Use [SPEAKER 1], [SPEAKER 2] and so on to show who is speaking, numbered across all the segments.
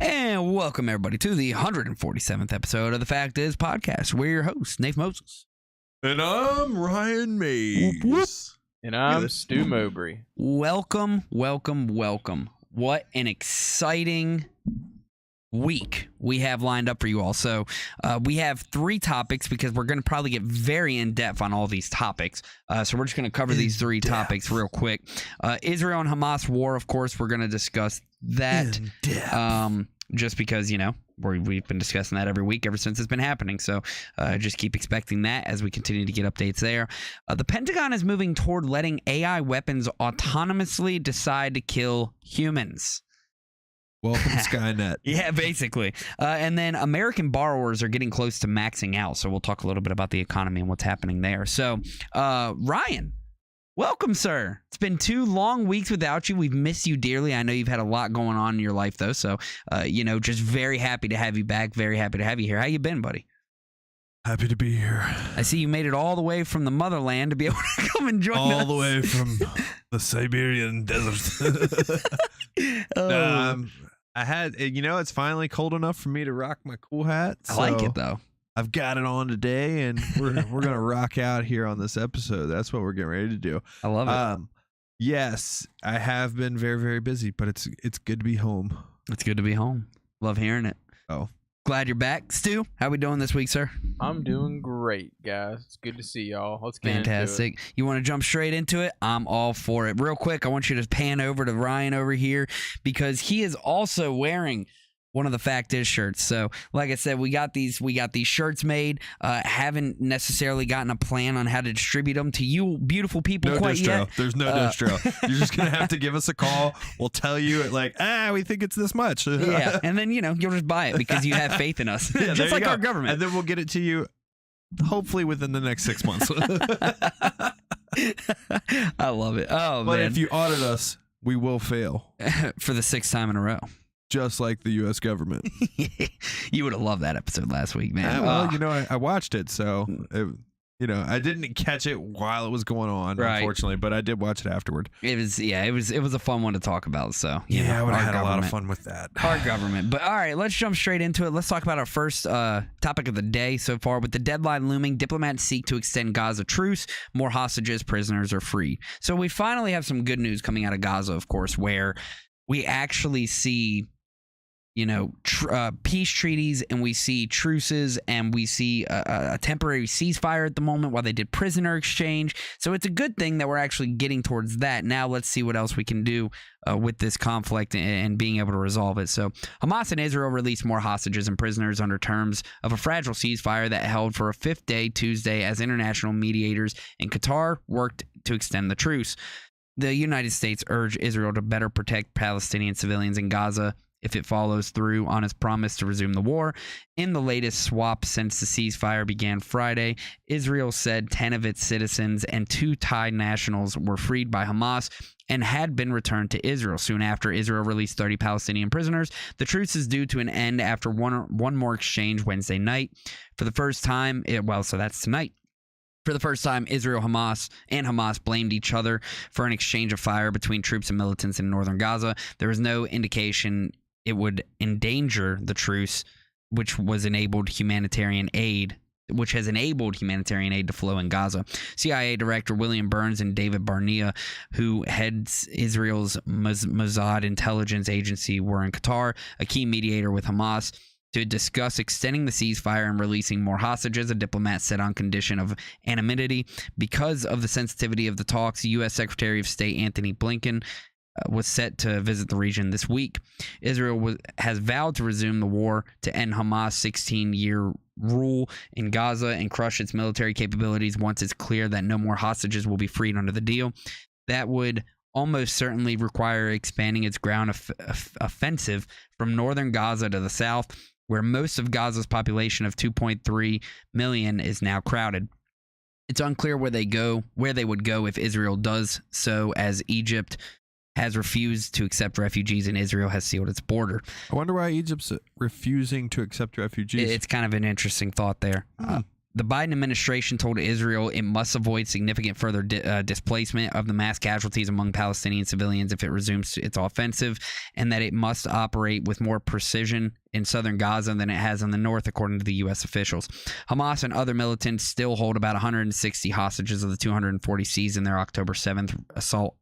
[SPEAKER 1] And welcome, everybody, to the 147th episode of the Fact Is podcast. We're your hosts, Nate Moses.
[SPEAKER 2] And I'm Ryan Mays.
[SPEAKER 1] Whoop, whoop.
[SPEAKER 3] And I'm Stu Mowbray.
[SPEAKER 1] Welcome. What an exciting week we have lined up for you all. So we have three topics because we're going to probably get very in-depth on all these topics. So we're just going to cover these three topics real quick. Israel and Hamas war, of course, we're going to discuss that. Just because, you know, we've been discussing that every week ever since it's been happening. So just keep expecting that as we continue to get updates there. The Pentagon is moving toward letting AI weapons autonomously decide to kill humans.
[SPEAKER 2] Welcome to Skynet.
[SPEAKER 1] Yeah, basically. And then American borrowers are getting close to maxing out. So we'll talk a little bit about the economy and what's happening there. So, Ryan, welcome, sir. It's been 2 long weeks without you. We've missed you dearly. I know you've had a lot going on in your life, though. So, just very happy to have you back. Very happy to have you here. How you been, buddy?
[SPEAKER 2] Happy to be here.
[SPEAKER 1] I see you made it all the way from the motherland to be able to come and join us.
[SPEAKER 2] All the way from the Siberian desert. I had, it's finally cold enough for me to rock my cool hat.
[SPEAKER 1] I like it, though.
[SPEAKER 2] I've got it on today, and we're going to rock out here on this episode. That's what we're getting ready to do.
[SPEAKER 1] I love it.
[SPEAKER 2] Yes, I have been very, very busy, but it's good to be home.
[SPEAKER 1] It's good to be home. Love hearing it.
[SPEAKER 2] Oh.
[SPEAKER 1] Glad you're back. Stu, how we doing this week, sir?
[SPEAKER 3] I'm doing great, guys. It's good to see y'all. Let's get
[SPEAKER 1] Fantastic.
[SPEAKER 3] into it.
[SPEAKER 1] You want to jump straight into it? I'm all for it. Real quick, I want you to pan over to Ryan over here because he is also wearing one of the Fact Is shirts. So, like I said, we got these shirts made. Haven't necessarily gotten a plan on how to distribute them to you beautiful people quite yet.
[SPEAKER 2] There's no distro. You're just gonna have to give us a call. We'll tell you we think it's this much.
[SPEAKER 1] Yeah, and then you'll just buy it because you have faith in us,
[SPEAKER 2] yeah,
[SPEAKER 1] just like our government.
[SPEAKER 2] And then we'll get it to you, hopefully within the next 6 months.
[SPEAKER 1] I love it. Oh,
[SPEAKER 2] but
[SPEAKER 1] man.
[SPEAKER 2] if you audit us, we will fail
[SPEAKER 1] for the 6th time in a row.
[SPEAKER 2] Just like the U.S. government.
[SPEAKER 1] You would have loved that episode last week, man.
[SPEAKER 2] I watched it, so I didn't catch it while it was going on, unfortunately, but I did watch it afterward.
[SPEAKER 1] It was a fun one to talk about. So
[SPEAKER 2] I would have had a lot of fun with that.
[SPEAKER 1] Our government. But all right, let's jump straight into it. Let's talk about our first topic of the day so far. With the deadline looming, diplomats seek to extend Gaza truce. More hostages, prisoners are freed. So we finally have some good news coming out of Gaza, of course, where we actually see peace treaties, and we see truces, and we see a temporary ceasefire at the moment while they did prisoner exchange. So it's a good thing that we're actually getting towards that. Now let's see what else we can do with this conflict and being able to resolve it. So Hamas and Israel released more hostages and prisoners under terms of a fragile ceasefire that held for a 5th day Tuesday as international mediators in Qatar worked to extend the truce. The United States urged Israel to better protect Palestinian civilians in Gaza if it follows through on its promise to resume the war. In the latest swap since the ceasefire began Friday, Israel said 10 of its citizens and 2 Thai nationals were freed by Hamas and had been returned to Israel. Soon after, Israel released 30 Palestinian prisoners. The truce is due to an end after one more exchange Wednesday night. For the first time, so that's tonight. For the first time, Israel and Hamas blamed each other for an exchange of fire between troops and militants in northern Gaza. There was no indication it would endanger the truce, which has enabled humanitarian aid to flow in Gaza. CIA Director William Burns and David Barnea, who heads Israel's Mossad intelligence agency, were in Qatar, a key mediator with Hamas, to discuss extending the ceasefire and releasing more hostages. A diplomat said on condition of anonymity. Because of the sensitivity of the talks, U.S. Secretary of State Anthony Blinken was set to visit the region this week. Israel has vowed to resume the war to end Hamas' 16-year rule in Gaza and crush its military capabilities once it's clear that no more hostages will be freed under the deal. That would almost certainly require expanding its ground offensive from northern Gaza to the south, where most of Gaza's population of 2.3 million is now crowded. It's unclear where they would go if Israel does so, as Egypt has refused to accept refugees and Israel has sealed its border.
[SPEAKER 2] I wonder why Egypt's refusing to accept refugees.
[SPEAKER 1] It's kind of an interesting thought there. The Biden administration told Israel it must avoid significant further displacement of the mass casualties among Palestinian civilians if it resumes its offensive, and that it must operate with more precision in southern Gaza than it has in the north, according to the U.S. officials. Hamas and other militants still hold about 160 hostages of the 240 seized in their October 7th assault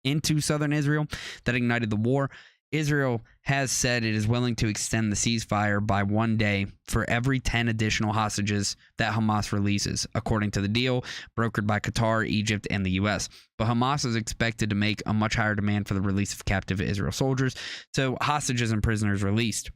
[SPEAKER 1] into southern Israel that ignited the war. Israel has said it is willing to extend the ceasefire by 1 day for every 10 additional hostages that Hamas releases, according to the deal brokered by Qatar, Egypt, and the U.S. But Hamas is expected to make a much higher demand for the release of captive Israel soldiers, so hostages and prisoners released.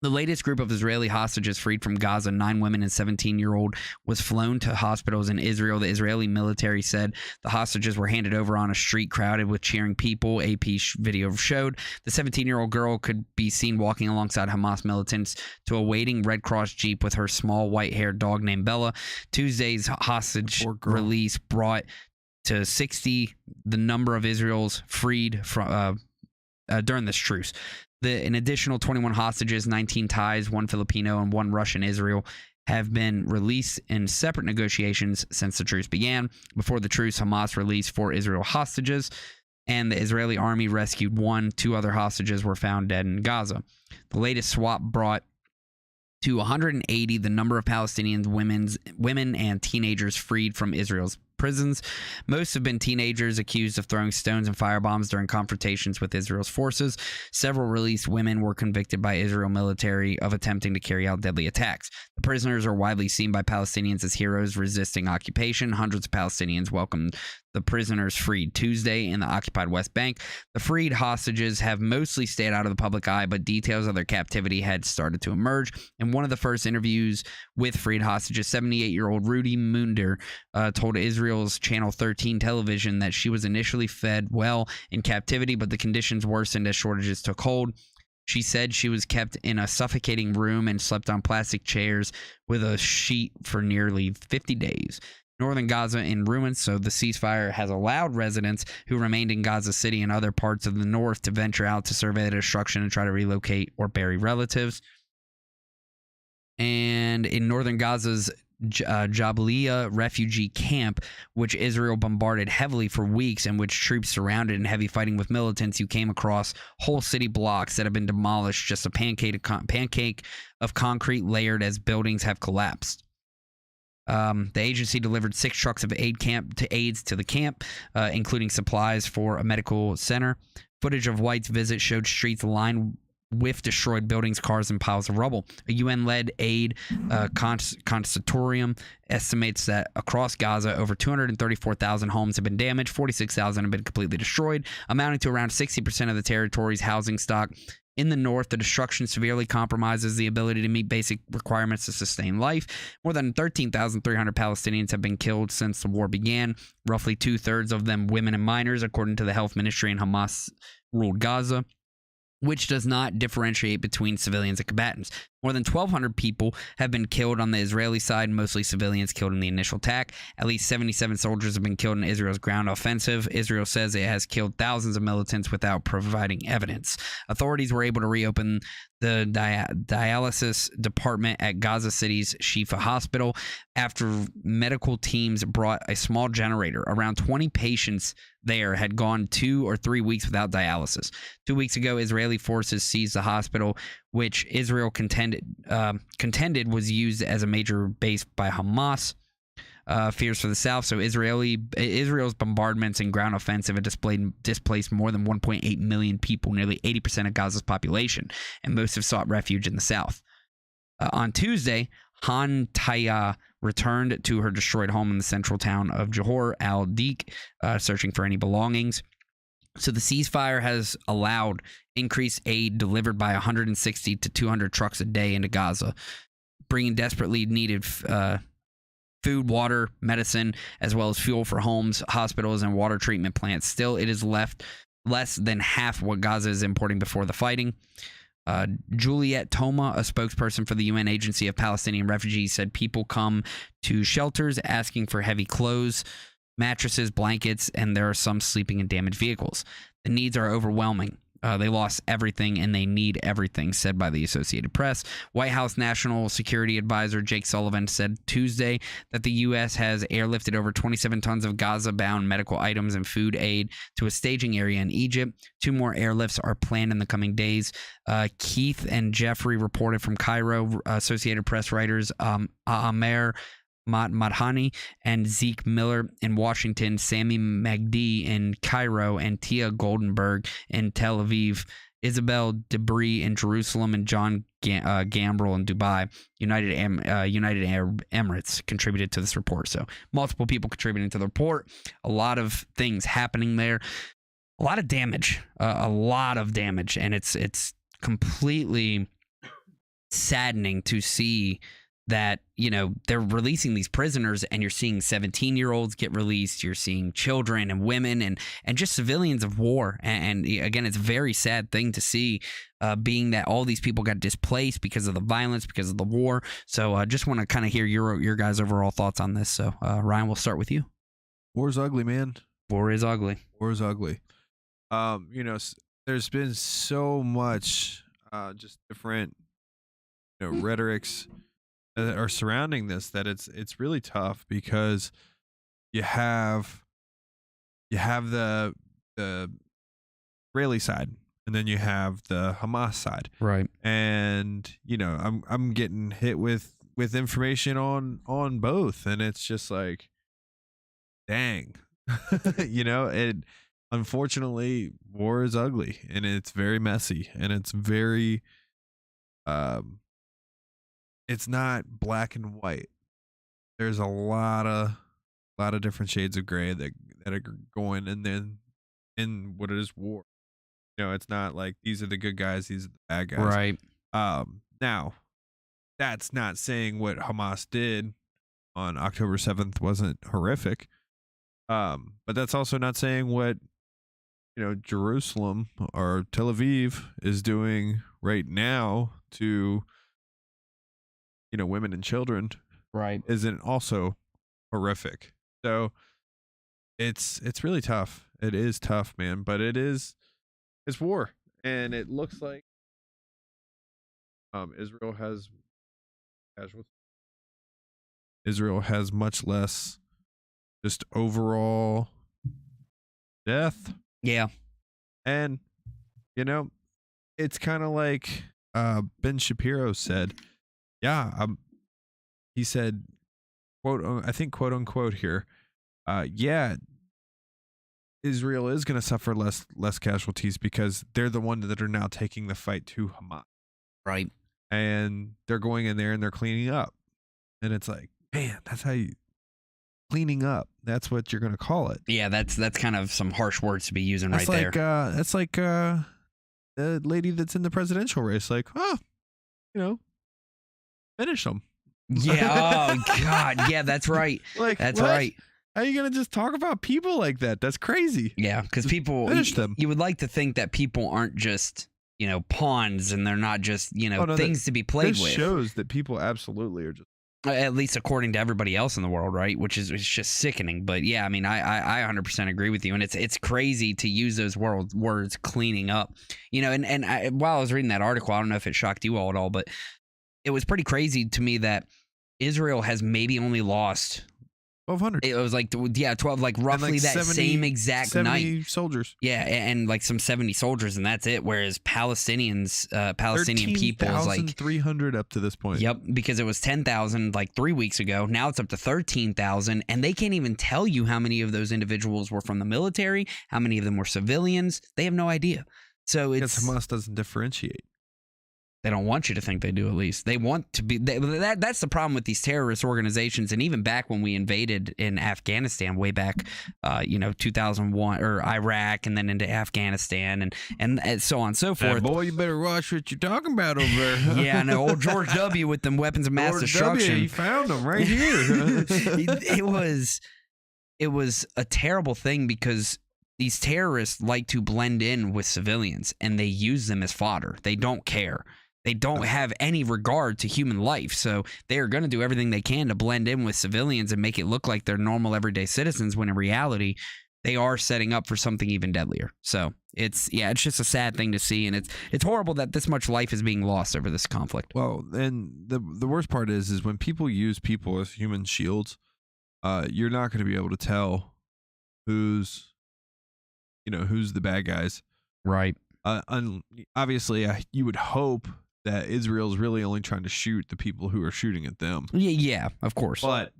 [SPEAKER 1] The latest group of Israeli hostages freed from Gaza, 9 women and 17-year-old, was flown to hospitals in Israel. The Israeli military said the hostages were handed over on a street crowded with cheering people. AP video showed the 17-year-old girl could be seen walking alongside Hamas militants to a waiting Red Cross Jeep with her small white-haired dog named Bella. Tuesday's hostage release brought to 60 the number of Israel's freed from during this truce. An additional 21 hostages, 19 Thais, 1 Filipino, and 1 Russian Israel have been released in separate negotiations since the truce began. Before the truce, Hamas released 4 Israel hostages, and the Israeli army rescued 1. 2 other hostages were found dead in Gaza. The latest swap brought to 180 the number of Palestinian women and teenagers freed from Israel's prisons. Most have been teenagers accused of throwing stones and firebombs during confrontations with Israel's forces. Several released women were convicted by Israel military of attempting to carry out deadly attacks. The prisoners are widely seen by Palestinians as heroes resisting occupation. Hundreds of Palestinians welcomed the prisoners freed Tuesday in the occupied West Bank. The freed hostages have mostly stayed out of the public eye, but details of their captivity had started to emerge. In one of the first interviews with freed hostages, 78-year-old Rudy Munder told Israel's Channel 13 television that she was initially fed well in captivity, but the conditions worsened as shortages took hold. She said she was kept in a suffocating room and slept on plastic chairs with a sheet for nearly 50 days. Northern Gaza in ruins, so the ceasefire has allowed residents who remained in Gaza City and other parts of the north to venture out to survey the destruction and try to relocate or bury relatives. And in northern Gaza's Jabalia refugee camp, which Israel bombarded heavily for weeks and which troops surrounded in heavy fighting with militants, you came across whole city blocks that have been demolished, just a pancake of concrete layered as buildings have collapsed. The agency delivered 6 trucks of aids to the camp, including supplies for a medical center. Footage of White's visit showed streets lined with destroyed buildings, cars, and piles of rubble. A UN-led aid consortium estimates that across Gaza, over 234,000 homes have been damaged, 46,000 have been completely destroyed, amounting to around 60% of the territory's housing stock. In the north, the destruction severely compromises the ability to meet basic requirements to sustain life. More than 13,300 Palestinians have been killed since the war began, roughly 2/3 of them women and minors, according to the health ministry in Hamas-ruled Gaza, which does not differentiate between civilians and combatants. More than 1,200 people have been killed on the Israeli side, mostly civilians killed in the initial attack. At least 77 soldiers have been killed in Israel's ground offensive. Israel says it has killed thousands of militants without providing evidence. Authorities were able to reopen the dialysis department at Gaza City's Shifa Hospital after medical teams brought a small generator. Around 20 patients there had gone 2 or 3 weeks without dialysis. 2 weeks ago, Israeli forces seized the hospital, which Israel contended was used as a major base by Hamas. Fears for the south. So Israel's bombardments and ground offensive have displaced more than 1.8 million people, nearly 80% of Gaza's population, and most have sought refuge in the south. On Tuesday, Han Taya returned to her destroyed home in the central town of Johor al-Dik, searching for any belongings. So the ceasefire has allowed increased aid delivered by 160 to 200 trucks a day into Gaza, bringing desperately needed food, water, medicine, as well as fuel for homes, hospitals, and water treatment plants. Still, it is left less than half what Gaza is importing before the fighting. Juliet Toma, a spokesperson for the UN Agency of Palestinian Refugees, said people come to shelters asking for heavy clothes, mattresses, blankets, and there are some sleeping in damaged vehicles. The needs are overwhelming. They lost everything and they need everything, said by the Associated Press. White House National Security Advisor Jake Sullivan said Tuesday that the U.S. has airlifted over 27 tons of Gaza-bound medical items and food aid to a staging area in Egypt. 2 more airlifts are planned in the coming days. Keith and Jeffrey reported from Cairo. Associated Press writers Amer Madhani and Zeke Miller in Washington, Sami Magdi in Cairo, and Tia Goldenberg in Tel Aviv, Isabel Debris in Jerusalem, and John Gambrel in Dubai. United Arab Emirates contributed to this report. So multiple people contributing to the report. A lot of things happening there. A lot of damage. And it's completely saddening to see that, they're releasing these prisoners and you're seeing 17-year-olds get released. You're seeing children and women and just civilians of war. And again, it's a very sad thing to see, being that all these people got displaced because of the violence, because of the war. So I just want to kind of hear your guys' overall thoughts on this. So Ryan, we'll start with you.
[SPEAKER 2] War's ugly, man.
[SPEAKER 1] War is ugly.
[SPEAKER 2] War is ugly. There's been so much just different rhetorics that are surrounding this that it's really tough, because you have the Israeli side and then you have the Hamas side,
[SPEAKER 1] right? And
[SPEAKER 2] I'm getting hit with information on both, and it's just like, dang. It unfortunately, war is ugly and it's very messy and it's very it's not black and white. There's a lot of different shades of gray that are going, and then in what it is war. It's not like these are the good guys, these are the bad guys.
[SPEAKER 1] Right.
[SPEAKER 2] Now, that's not saying what Hamas did on October 7th wasn't horrific. But that's also not saying what Jerusalem or Tel Aviv is doing right now to women and children,
[SPEAKER 1] right,
[SPEAKER 2] isn't also horrific. So it's really tough. It is tough, man, but it's war, and it looks like Israel has casualties. Israel has much less just overall death.
[SPEAKER 1] Yeah. And
[SPEAKER 2] it's kind of like Ben Shapiro said. Yeah, he said, quote, I think, quote unquote here, yeah, Israel is going to suffer less casualties because they're the ones that are now taking the fight to Hamas.
[SPEAKER 1] Right.
[SPEAKER 2] And they're going in there and they're cleaning up. And it's like, man, that's how you cleaning up. That's what you're going to call it.
[SPEAKER 1] Yeah, that's kind of some harsh words to be using right there.
[SPEAKER 2] That's like the lady that's in the presidential race. Like, finish them.
[SPEAKER 1] Yeah. Oh God. Yeah, that's right. That's what? Right.
[SPEAKER 2] How are you gonna just talk about people like that? That's crazy.
[SPEAKER 1] Yeah, because people
[SPEAKER 2] finish them.
[SPEAKER 1] You would like to think that people aren't just pawns, and they're not just things to be played with.
[SPEAKER 2] This shows that people absolutely are just.
[SPEAKER 1] At least according to everybody else in the world, right? Which is just sickening. But yeah, I mean, I 100% agree with you, and it's crazy to use those words, cleaning up. While I was reading that article, I don't know if it shocked you all at all, but it was pretty crazy to me that Israel has maybe only lost
[SPEAKER 2] 1,200.
[SPEAKER 1] It was like 12, like roughly like that 70, same exact
[SPEAKER 2] 70
[SPEAKER 1] night.
[SPEAKER 2] Soldiers.
[SPEAKER 1] Yeah, and like some 70 soldiers, and that's it. Whereas Palestinian people is like
[SPEAKER 2] 13,300 up to this point.
[SPEAKER 1] Yep, because it was 10,000 like 3 weeks ago. Now it's up to 13,000, and they can't even tell you how many of those individuals were from the military, how many of them were civilians. They have no idea. So it's
[SPEAKER 2] because Hamas doesn't differentiate.
[SPEAKER 1] They don't want you to think they do, at least. They want to be. That's the problem with these terrorist organizations. And even back when we invaded in Afghanistan, way back, 2001, or Iraq, and then into Afghanistan, and so on and so forth.
[SPEAKER 2] Boy, you better watch what you're talking about over there.
[SPEAKER 1] Yeah, no, old George W. with them weapons of mass
[SPEAKER 2] George
[SPEAKER 1] destruction.
[SPEAKER 2] W., he found them right here.
[SPEAKER 1] It was a terrible thing because these terrorists like to blend in with civilians, and they use them as fodder. They don't care. They don't have any regard to human life, so they are going to do everything they can to blend in with civilians and make it look like they're normal, everyday citizens, when in reality, they are setting up for something even deadlier. So it's just a sad thing to see, and it's horrible that this much life is being lost over this conflict.
[SPEAKER 2] Well, and the worst part is when people use people as human shields, you're not going to be able to tell who's the bad guys.
[SPEAKER 1] Right.
[SPEAKER 2] Obviously, you would hope that Israel's really only trying to shoot the people who are shooting at them.
[SPEAKER 1] Yeah, of course.
[SPEAKER 2] But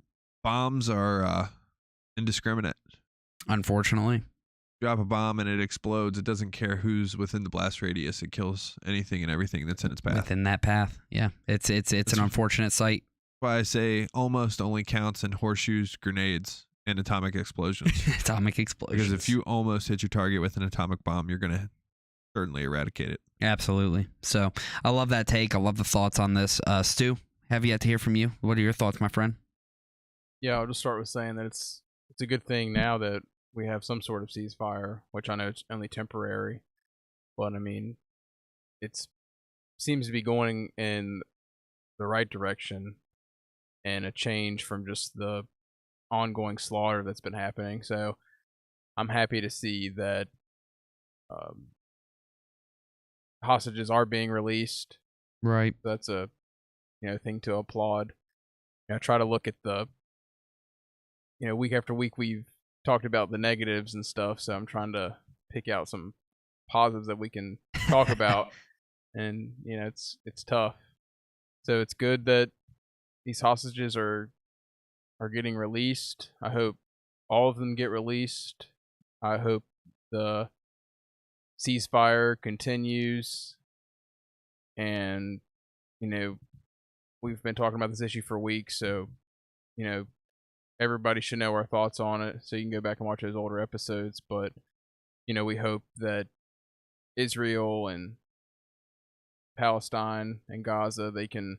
[SPEAKER 2] bombs are indiscriminate.
[SPEAKER 1] Unfortunately.
[SPEAKER 2] Drop a bomb and it explodes. It doesn't care who's within the blast radius. It kills anything and everything that's in its path.
[SPEAKER 1] Within that path, yeah. It's an unfortunate sight.
[SPEAKER 2] That's why I say almost only counts in horseshoes, grenades, and atomic explosions.
[SPEAKER 1] Atomic explosions.
[SPEAKER 2] Because if you almost hit your target with an atomic bomb, you're going to certainly eradicate it.
[SPEAKER 1] Absolutely. So I love that take. I love the thoughts on this. Stu, have yet to hear from you. What are your thoughts, my friend?
[SPEAKER 3] Yeah, I'll just start with saying that it's a good thing now that we have some sort of ceasefire, which I know it's only temporary, but I mean, it seems to be going in the right direction and a change from just the ongoing slaughter that's been happening. So I'm happy to see that hostages are being released.
[SPEAKER 1] Right.
[SPEAKER 3] That's a thing to applaud. I try to look at the week after week we've talked about the negatives and stuff, so I'm trying to pick out some positives that we can talk about. And it's tough. So it's good that these hostages are getting released. I hope all of them get released. I hope the ceasefire continues. And we've been talking about this issue for weeks, so everybody should know our thoughts on it, so you can go back and watch those older episodes. But we hope that Israel and Palestine and Gaza, they can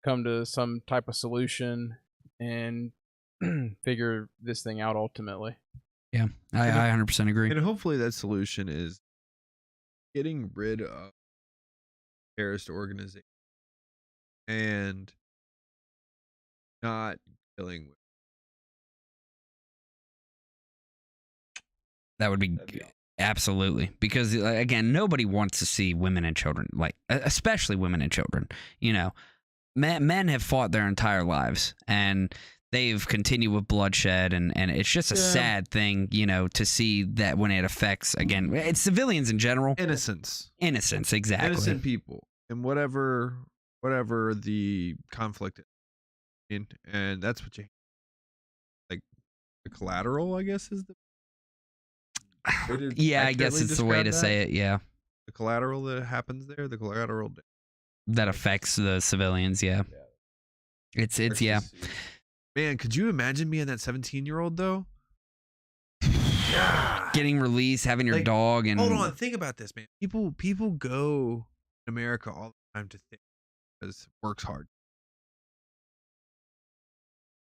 [SPEAKER 3] come to some type of solution and figure this thing out ultimately.
[SPEAKER 1] Yeah, I 100% agree.
[SPEAKER 2] And hopefully that solution is getting rid of terrorist organizations and not killing.
[SPEAKER 1] That would be absolutely, because again, nobody wants to see women and children, like especially women and children. Men have fought their entire lives and they've continued with bloodshed, and it's just a sad thing, to see that when it affects, again, it's civilians in general.
[SPEAKER 2] Innocence,
[SPEAKER 1] exactly.
[SPEAKER 2] Innocent people, and whatever the conflict is. And that's what you like. The collateral, I guess, is the
[SPEAKER 1] I guess it's the way to say it. Yeah,
[SPEAKER 2] the collateral that happens there, the collateral
[SPEAKER 1] that affects the civilians. Yeah, it's yeah.
[SPEAKER 2] Man, could you imagine being that 17-year-old though?
[SPEAKER 1] Getting released, having your dog, and
[SPEAKER 2] hold on, think about this, man. People go in America all the time to think because works hard.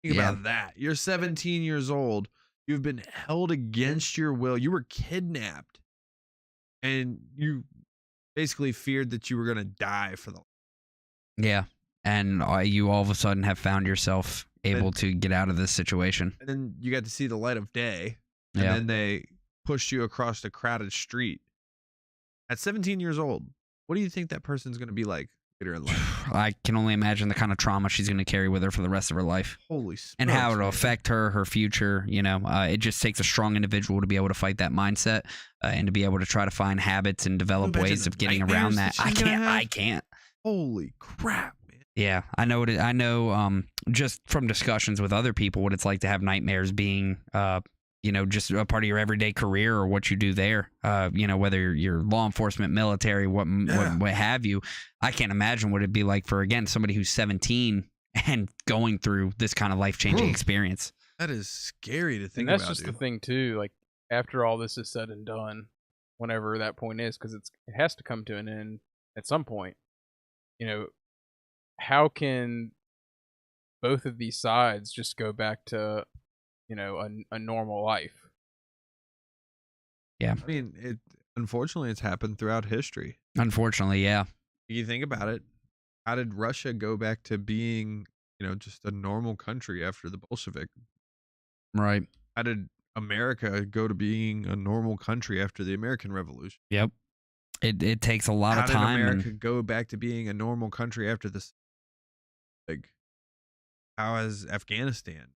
[SPEAKER 2] Think about that. You're 17 years old. You've been held against your will. You were kidnapped, and you basically feared that you were going to die for the.
[SPEAKER 1] Yeah, and you all of a sudden have found yourself able to get out of this situation.
[SPEAKER 2] And then you got to see the light of day, and then they pushed you across a crowded street. At 17 years old, what do you think that person's going to be like later in life?
[SPEAKER 1] I can only imagine the kind of trauma she's going to carry with her for the rest of her life.
[SPEAKER 2] Holy smokes,
[SPEAKER 1] and how it'll affect her future. It just takes a strong individual to be able to fight that mindset and to be able to try to find habits and develop ways of getting around that. I can't.
[SPEAKER 2] Holy crap, man.
[SPEAKER 1] Yeah, I know it. I know just from discussions with other people what it's like to have nightmares being just a part of your everyday career or what you do there. Whether you're law enforcement, military, what have you. I can't imagine what it'd be like for, again, somebody who's 17 and going through this kind of life-changing experience.
[SPEAKER 2] That is scary to think
[SPEAKER 3] about. And that's
[SPEAKER 2] about,
[SPEAKER 3] just the thing too. Like, after all this is said and done, whenever that point is, because it has to come to an end at some point. How can both of these sides just go back to a normal life?
[SPEAKER 1] Yeah,
[SPEAKER 2] I mean, unfortunately it's happened throughout history.
[SPEAKER 1] Unfortunately, yeah.
[SPEAKER 2] You think about it, how did Russia go back to being just a normal country after the Bolshevik?
[SPEAKER 1] Right.
[SPEAKER 2] How did America go to being a normal country after the American Revolution?
[SPEAKER 1] Yep. It takes a lot
[SPEAKER 2] How
[SPEAKER 1] of
[SPEAKER 2] did
[SPEAKER 1] time.
[SPEAKER 2] America go back to being a normal country after this? Like, how has Afghanistan,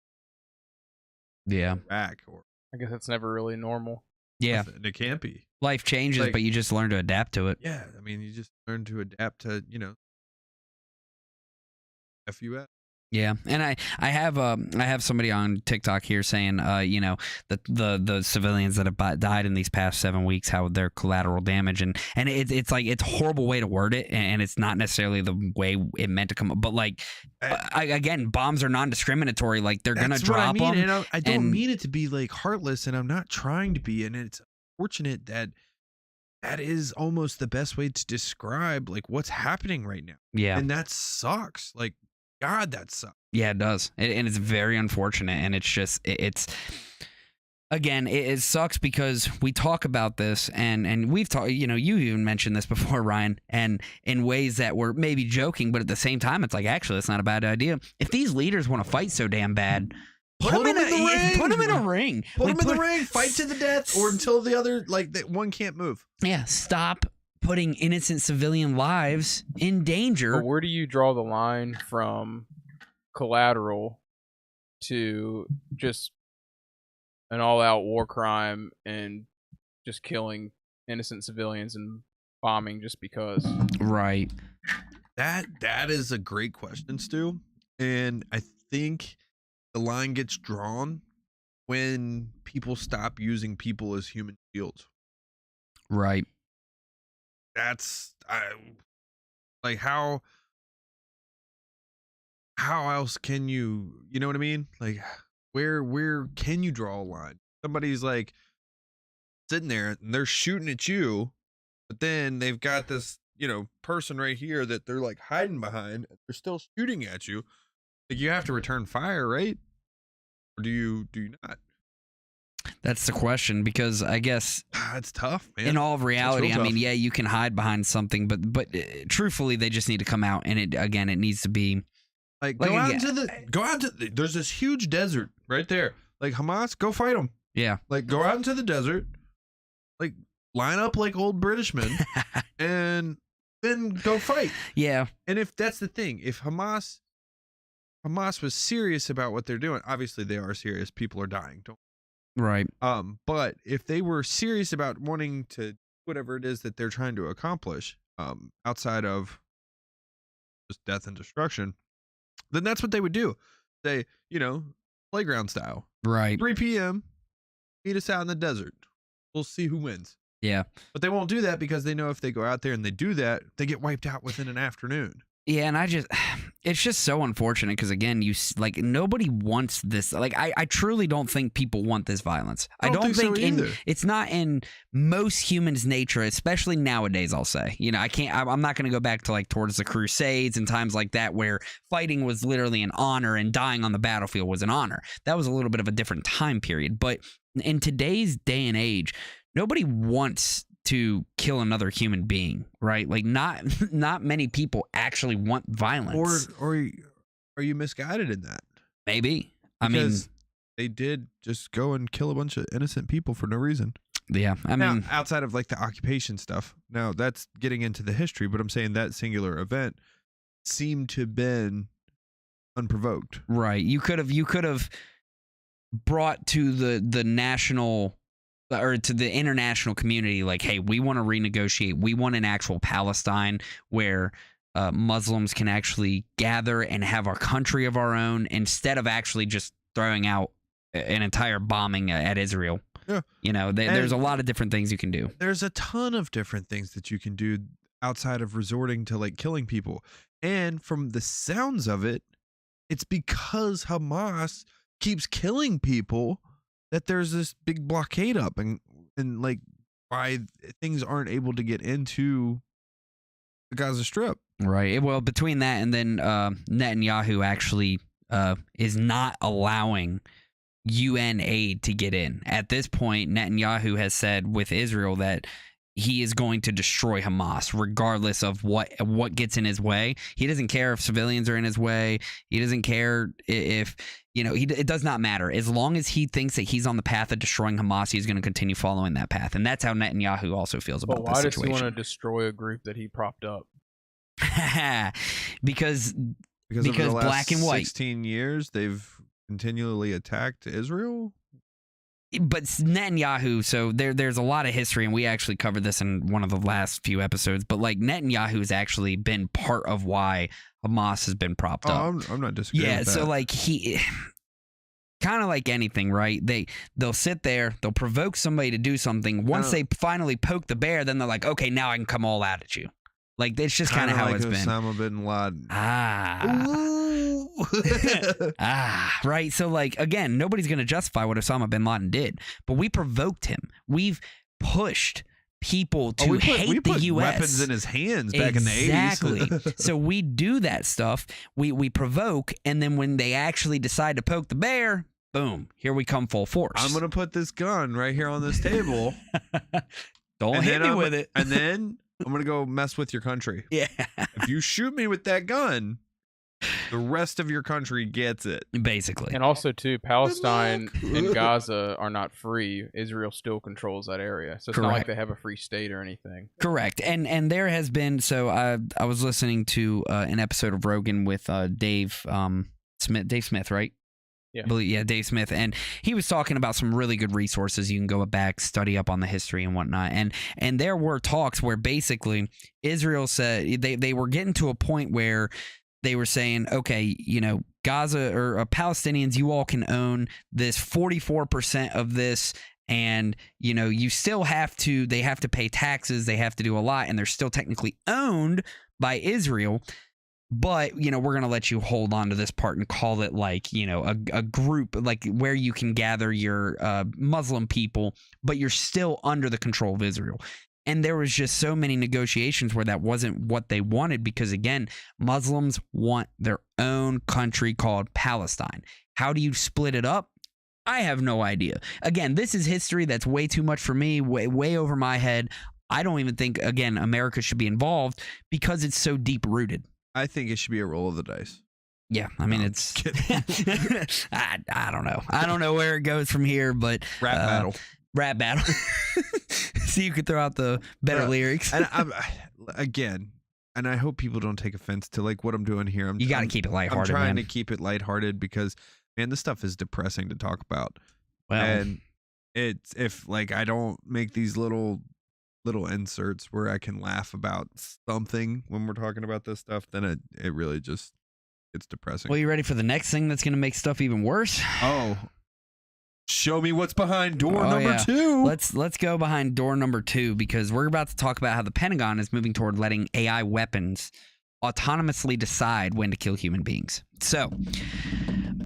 [SPEAKER 1] Yeah.
[SPEAKER 2] Iraq, or
[SPEAKER 3] I guess that's never really normal.
[SPEAKER 1] Yeah.
[SPEAKER 2] nothing? It can't be.
[SPEAKER 1] Life changes,
[SPEAKER 2] Like-
[SPEAKER 1] but you just learn to adapt to it.
[SPEAKER 2] Yeah, I mean, you just learn to adapt to, FUS.
[SPEAKER 1] Yeah, and I have somebody on TikTok here saying that the civilians that have died in these past 7 weeks, how they're collateral damage, and it's like it's a horrible way to word it, and it's not necessarily the way it meant to come up, but like again, bombs are non-discriminatory, like they're gonna drop them.
[SPEAKER 2] And I don't mean it to be like heartless, and I'm not trying to be, and it's unfortunate that is almost the best way to describe like what's happening right now.
[SPEAKER 1] Yeah,
[SPEAKER 2] and that sucks. Like, God, that sucks.
[SPEAKER 1] Yeah, it does. And it's very unfortunate. And it's just, it's, again, it sucks because we talk about this and we've talked, you even mentioned this before, Ryan, and in ways that were maybe joking, but at the same time, it's like, actually, it's not a bad idea. If these leaders want to fight so damn bad, put them in the ring. Put them in a ring.
[SPEAKER 2] Put them in the ring. Fight to the death, or until the other, like, that one can't move.
[SPEAKER 1] Yeah, stop putting innocent civilian lives in danger.
[SPEAKER 3] But where do you draw the line from collateral to just an all-out war crime and just killing innocent civilians and bombing just because?
[SPEAKER 1] Right.
[SPEAKER 2] That is a great question, Stu. And I think the line gets drawn when people stop using people as human shields.
[SPEAKER 1] Right.
[SPEAKER 2] That's like how else can you know what I mean? Like where can you draw a line? Somebody's like sitting there and they're shooting at you, but then they've got this, person right here that they're like hiding behind. They're still shooting at you. Like, you have to return fire, right? Or do you not?
[SPEAKER 1] That's the question, because I guess
[SPEAKER 2] it's tough, man.
[SPEAKER 1] In all of reality, I mean,
[SPEAKER 2] tough.
[SPEAKER 1] yeah, you can hide behind something, but truthfully, they just need to come out, and it needs to be
[SPEAKER 2] like go out to there's this huge desert right there. Like, Hamas, go fight them.
[SPEAKER 1] Yeah.
[SPEAKER 2] Like, go out into the desert, like line up like old British men, and then go fight.
[SPEAKER 1] Yeah.
[SPEAKER 2] And if that's the thing, if Hamas was serious about what they're doing, obviously they are serious. People are dying.
[SPEAKER 1] Right.
[SPEAKER 2] But if they were serious about wanting to whatever it is that they're trying to accomplish, outside of just death and destruction, then that's what they would do. They, playground style.
[SPEAKER 1] Right.
[SPEAKER 2] 3 p.m. Meet us out in the desert. We'll see who wins.
[SPEAKER 1] Yeah.
[SPEAKER 2] But they won't do that because they know if they go out there and they do that, they get wiped out within an afternoon.
[SPEAKER 1] Yeah, and it's just so unfortunate because, again, nobody wants this. Like, I truly don't think people want this violence. I don't think
[SPEAKER 2] so either.
[SPEAKER 1] It's not in most humans' nature, especially nowadays, I'll say. I'm not going to go back to, like, towards the Crusades and times like that where fighting was literally an honor and dying on the battlefield was an honor. That was a little bit of a different time period. But in today's day and age, nobody wants to kill another human being, right? Like, not many people actually want violence.
[SPEAKER 2] Or are you misguided in that?
[SPEAKER 1] Maybe.
[SPEAKER 2] Because they did just go and kill a bunch of innocent people for no reason.
[SPEAKER 1] Yeah.
[SPEAKER 2] Now, outside of like the occupation stuff. Now, that's getting into the history, but I'm saying that singular event seemed to have been unprovoked.
[SPEAKER 1] Right. You could have brought to the national or to the international community, like, hey, we want to renegotiate. We want an actual Palestine where Muslims can actually gather and have our country of our own instead of actually just throwing out an entire bombing at Israel.
[SPEAKER 2] Yeah.
[SPEAKER 1] There's a lot of different things you can do.
[SPEAKER 2] There's a ton of different things that you can do outside of resorting to like killing people. And from the sounds of it, it's because Hamas keeps killing people that there's this big blockade up and like why things aren't able to get into the Gaza Strip.
[SPEAKER 1] Right. Well, between that and then Netanyahu actually is not allowing UN aid to get in. At this point, Netanyahu has said with Israel that he is going to destroy Hamas regardless of what gets in his way. He doesn't care if civilians are in his way. He doesn't care if, it does not matter. As long as he thinks that he's on the path of destroying Hamas, he's going to continue following that path. And that's how Netanyahu also feels about this situation.
[SPEAKER 3] But why does he want to destroy a group that he propped up?
[SPEAKER 1] because
[SPEAKER 2] over the last
[SPEAKER 1] black and white.
[SPEAKER 2] 16 years, they've continually attacked Israel.
[SPEAKER 1] But Netanyahu, so there's a lot of history, and we actually covered this in one of the last few episodes, but like Netanyahu has actually been part of why Hamas has been propped up.
[SPEAKER 2] I'm not disagreeing with that.
[SPEAKER 1] So like he, kind of like anything, right? They'll sit there, they'll provoke somebody to do something. Once they finally poke the bear, then they're like, okay, now I can come all out at you. Like, it's just kind of how it's been.
[SPEAKER 2] Osama bin Laden.
[SPEAKER 1] Right. So, like, again, nobody's going to justify what Osama bin Laden did, but we provoked him. We've pushed people to hate
[SPEAKER 2] we put
[SPEAKER 1] the U.S.
[SPEAKER 2] weapons in his hands back in the 80s.
[SPEAKER 1] Exactly. So we do that stuff. We provoke, and then when they actually decide to poke the bear, boom, here we come full force.
[SPEAKER 2] I'm going to put this gun right here on this table.
[SPEAKER 1] Don't hit me with it.
[SPEAKER 2] And then I'm going to go mess with your country.
[SPEAKER 1] Yeah.
[SPEAKER 2] If you shoot me with that gun, the rest of your country gets it.
[SPEAKER 1] Basically.
[SPEAKER 3] And also, too, Palestine and Gaza are not free. Israel still controls that area. So it's not like they have a free state or anything.
[SPEAKER 1] Correct. And there has been, so I was listening to an episode of Rogan with Dave Smith, right?
[SPEAKER 3] Yeah.
[SPEAKER 1] Dave Smith. And he was talking about some really good resources. You can go back, study up on the history and whatnot. And there were talks where basically Israel said they were getting to a point where they were saying, okay, Gaza or Palestinians, you all can own this 44% of this. And, you still they have to pay taxes. They have to do a lot. And they're still technically owned by Israel. But, we're going to let you hold on to this part and call it like, a group, like where you can gather your Muslim people, but you're still under the control of Israel. And there was just so many negotiations where that wasn't what they wanted because, again, Muslims want their own country called Palestine. How do you split it up? I have no idea. Again, this is history that's way too much for me, way over my head. I don't even think, again, America should be involved because it's so deep-rooted.
[SPEAKER 2] I think it should be a roll of the dice.
[SPEAKER 1] Yeah, I mean, it's... I don't know. I don't know where it goes from here, but...
[SPEAKER 2] Rap battle.
[SPEAKER 1] So you could throw out the better lyrics.
[SPEAKER 2] And and I hope people don't take offense to like what I'm doing here.
[SPEAKER 1] You got to keep it lighthearted,
[SPEAKER 2] I'm trying to keep it lighthearted because, man, this stuff is depressing to talk about.
[SPEAKER 1] Well,
[SPEAKER 2] and it's if like I don't make these little inserts where I can laugh about something when we're talking about this stuff, then it really just it's depressing.
[SPEAKER 1] Well, you ready for the next thing that's going to make stuff even worse?
[SPEAKER 2] Oh, show me what's behind door number 2.
[SPEAKER 1] Let's go behind door number 2 because we're about to talk about how the Pentagon is moving toward letting AI weapons autonomously decide when to kill human beings. So,